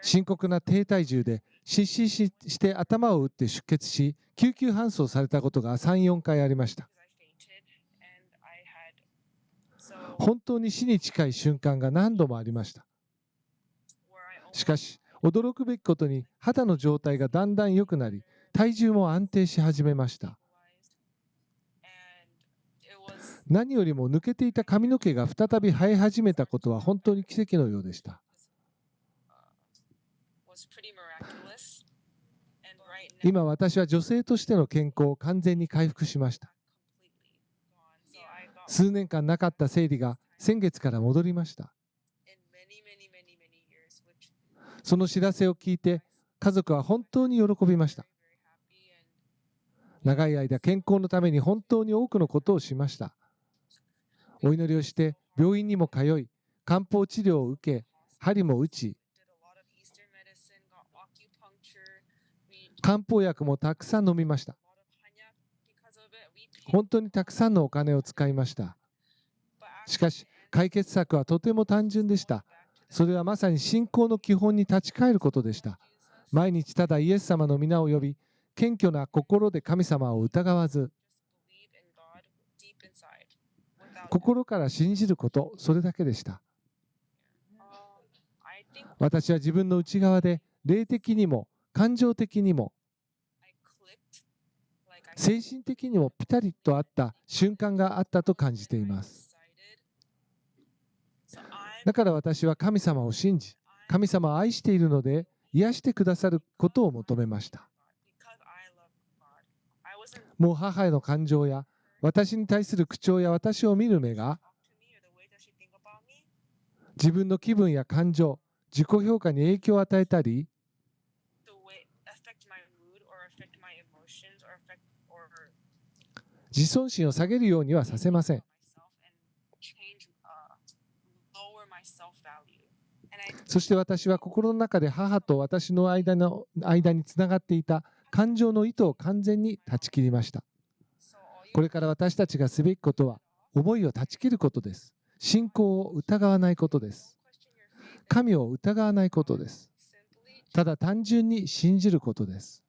深刻な低体重で失神して頭を打って出血し、救急搬送されたことが3、4回ありました。本当に死に近い瞬間が何度もありました。しかし、驚くべきことに肌の状態がだんだん良くなり、体重も安定し始めました。何よりも抜けていた髪の毛が再び生え始めたことは本当に奇跡のようでした。今私は女性としての健康を完全に回復しました。数年間なかった生理が先月から戻りました。その知らせを聞いて家族は本当に喜びました。長い間健康のために本当に多くのことをしました。お祈りをして病院にも通い、漢方治療を受け、針も打ち、漢方薬もたくさん飲みました。本当にたくさんのお金を使いました。しかし解決策はとても単純でした。それはまさに信仰の基本に立ち返ることでした。毎日ただイエス様の皆を呼び、謙虚な心で神様を疑わず、心から信じること、それだけでした。私は自分の内側で霊的にも感情的にも精神的にもピタリと合った瞬間があったと感じています。だから私は神様を信じ、神様を愛しているので癒してくださることを求めました。もう母への感情や私に対する口調や私を見る目が自分の気分や感情、自己評価に影響を与えたり、自尊心を下げるようにはさせません。そして私は心の中で母と私の間につながっていた感情の糸を完全に断ち切りました。これから私たちがすべきことは思いを断ち切ることです。信仰を疑わないことです。神を疑わないことです。ただ単純に信じることです。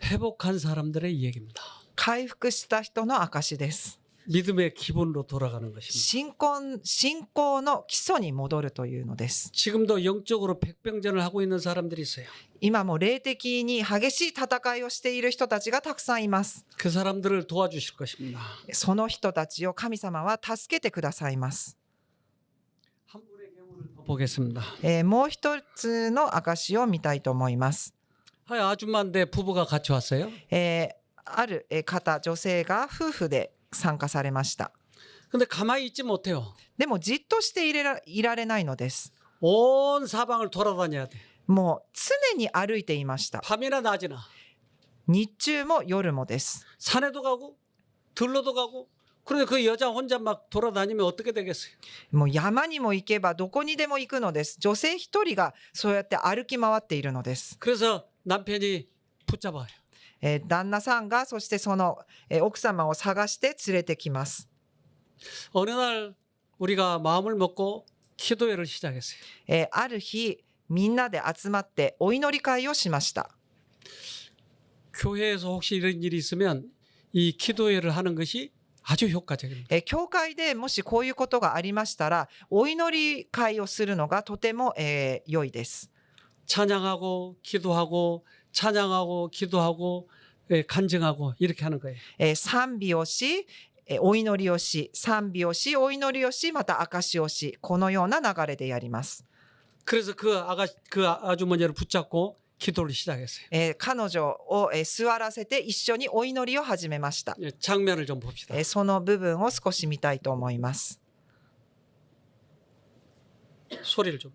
회복한 사람들의 얘기입니다. 回復した人の証です。 믿음의 기본으로 돌아가는 것입니다. 信仰の基礎に戻るというのです。 지금도 영적으로 백병전을 하고 있는 사람들이 있어요. 今も霊的に激しい戦いをしている人たちがたくさんいます。 그 사람들을 도와주실 것입니다. その人たちを神様は助けてくださいます。 한 분의 경우를 더 보겠습니다. もう一つの証を見たいと思います。 아줌마인데 부부가 같이 왔어요. ある方、女性が夫婦で参加されました。 근데 가만히 있지 못해요. でもじっとしていられないのです。 온 사방을 돌아다녀야 돼. もう常に歩いていました。 밤이나 낮이나. 日中も夜もです。 산에도 가고 들로도 가고. 그런데 그 여자 혼자 막 돌아다니면 어떻게 되겠어요? もう山にも行けばどこにでも行くのです。女性一人がそうやって歩き回っているのです。 그래서 남편이 붙잡아요. 旦那さんがそしてその奥様を探して連れてきます。 어느 날 우리가 마음을 먹고 기도회를 시작했어요. ある日みんなで集まってお祈り会をしました。 교회에서 혹시 이런 일이 있으면 이 기도회를 하는 것이 아주 효과적입니다. 教会でもしこういうことがありましたらお祈り会をするのがとても良いです。 찬양하고 기도하고 찬양하고 기도하고 간증하고 이렇게 하는 거예요. 賛美をしお祈りをし、賛美をし、お祈りをし、また証しをし、このような流れでやります。 그래서 그 아주머니를 붙잡고 기도를 시작했어요. 彼女を座らせて一緒にお祈りを始めました。 장면을 좀 봅시다. その部分を少し見たいと思います。 소리를 좀.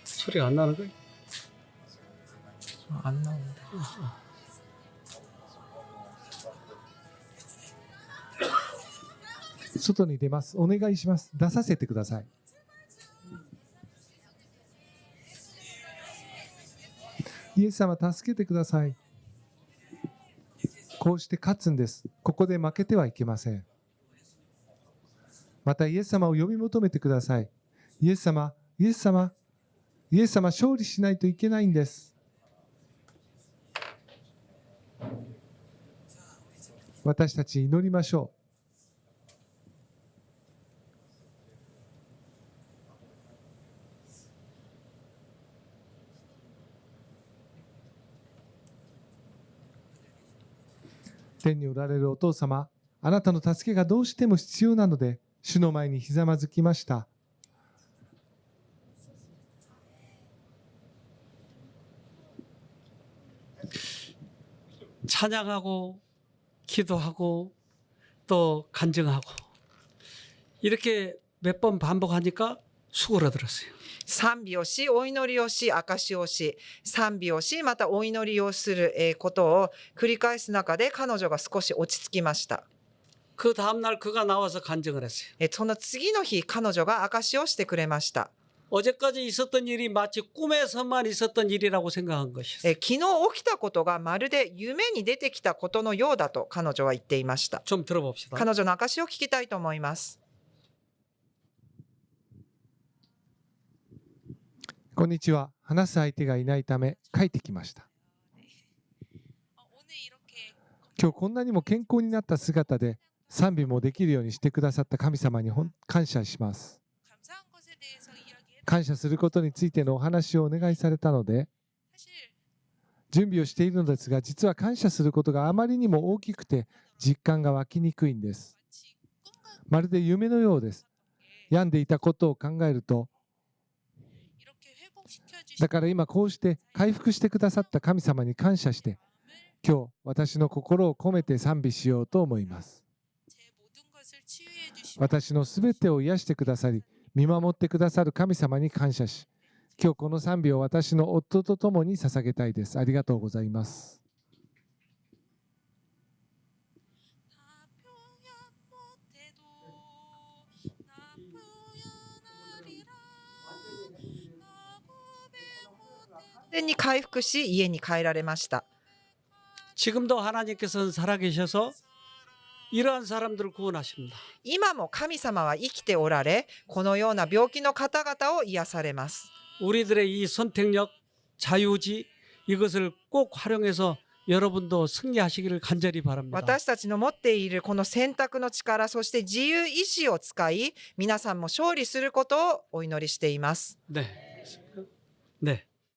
소리가 안 나는 거예요? 안 나오는데. 어. 外に出ます。お願いします。出させてください。イエス様、助けてください。こうして勝つんです。ここで負けてはいけません。またイエス様を呼び求めてください。イエス様、イエス様、イエス様、勝利しないといけないんです。私たち祈りましょう。天におられるお父様、あなたの助けがどうしても必要なので、主の前にひざまずきました。찬양하고 기도하고 또 간증하고 이렇게 몇 번 반복하니까 수그러들었어요. 賛美をし、お祈りをし、証しをし、賛美をし、またお祈りをすることを繰り返す中で彼女が少し落ち着きました。 그 다음날 그가 나와서 간증을 했어요. その次の日、彼女が証しをしてくれました。 어제까지 있었던 일이 마치 꿈에서만 있었던 일이라고 생각한 것이었어요. 昨日起きたことがまるで夢に出てきたことのようだと彼女は言っていました。 좀 들어봅시다. 彼女の証しを聞きたいと思います。こんにちは。話す相手がいないため帰ってきました。今日こんなにも健康になった姿で賛美もできるようにしてくださった神様に感謝します。感謝することについてのお話をお願いされたので、準備をしているのですが、実は感謝することがあまりにも大きくて実感が湧きにくいんです。まるで夢のようです。病んでいたことを考えると、だから今こうして回復してくださった神様に感謝して、今日私の心を込めて賛美しようと思います。私のすべてを癒してくださり、見守ってくださる神様に感謝し、今日この賛美を私の夫と共に捧げたいです。ありがとうございます。完全に回復し、家に帰られました。 지금도 하나님께서는 살아계셔서 이러한 사람들을 구원하십니다. 今も神様は生きておられ、このような病気の方々を癒されます。 우리들의 이 선택력, 자유지 이것을 꼭 활용해서 여러분도 승리하시기를 간절히 바랍니다. 私たちの持っているこの選択の力、そして自由意志を使い、皆さんも勝利することをお祈りしています。 네. 네.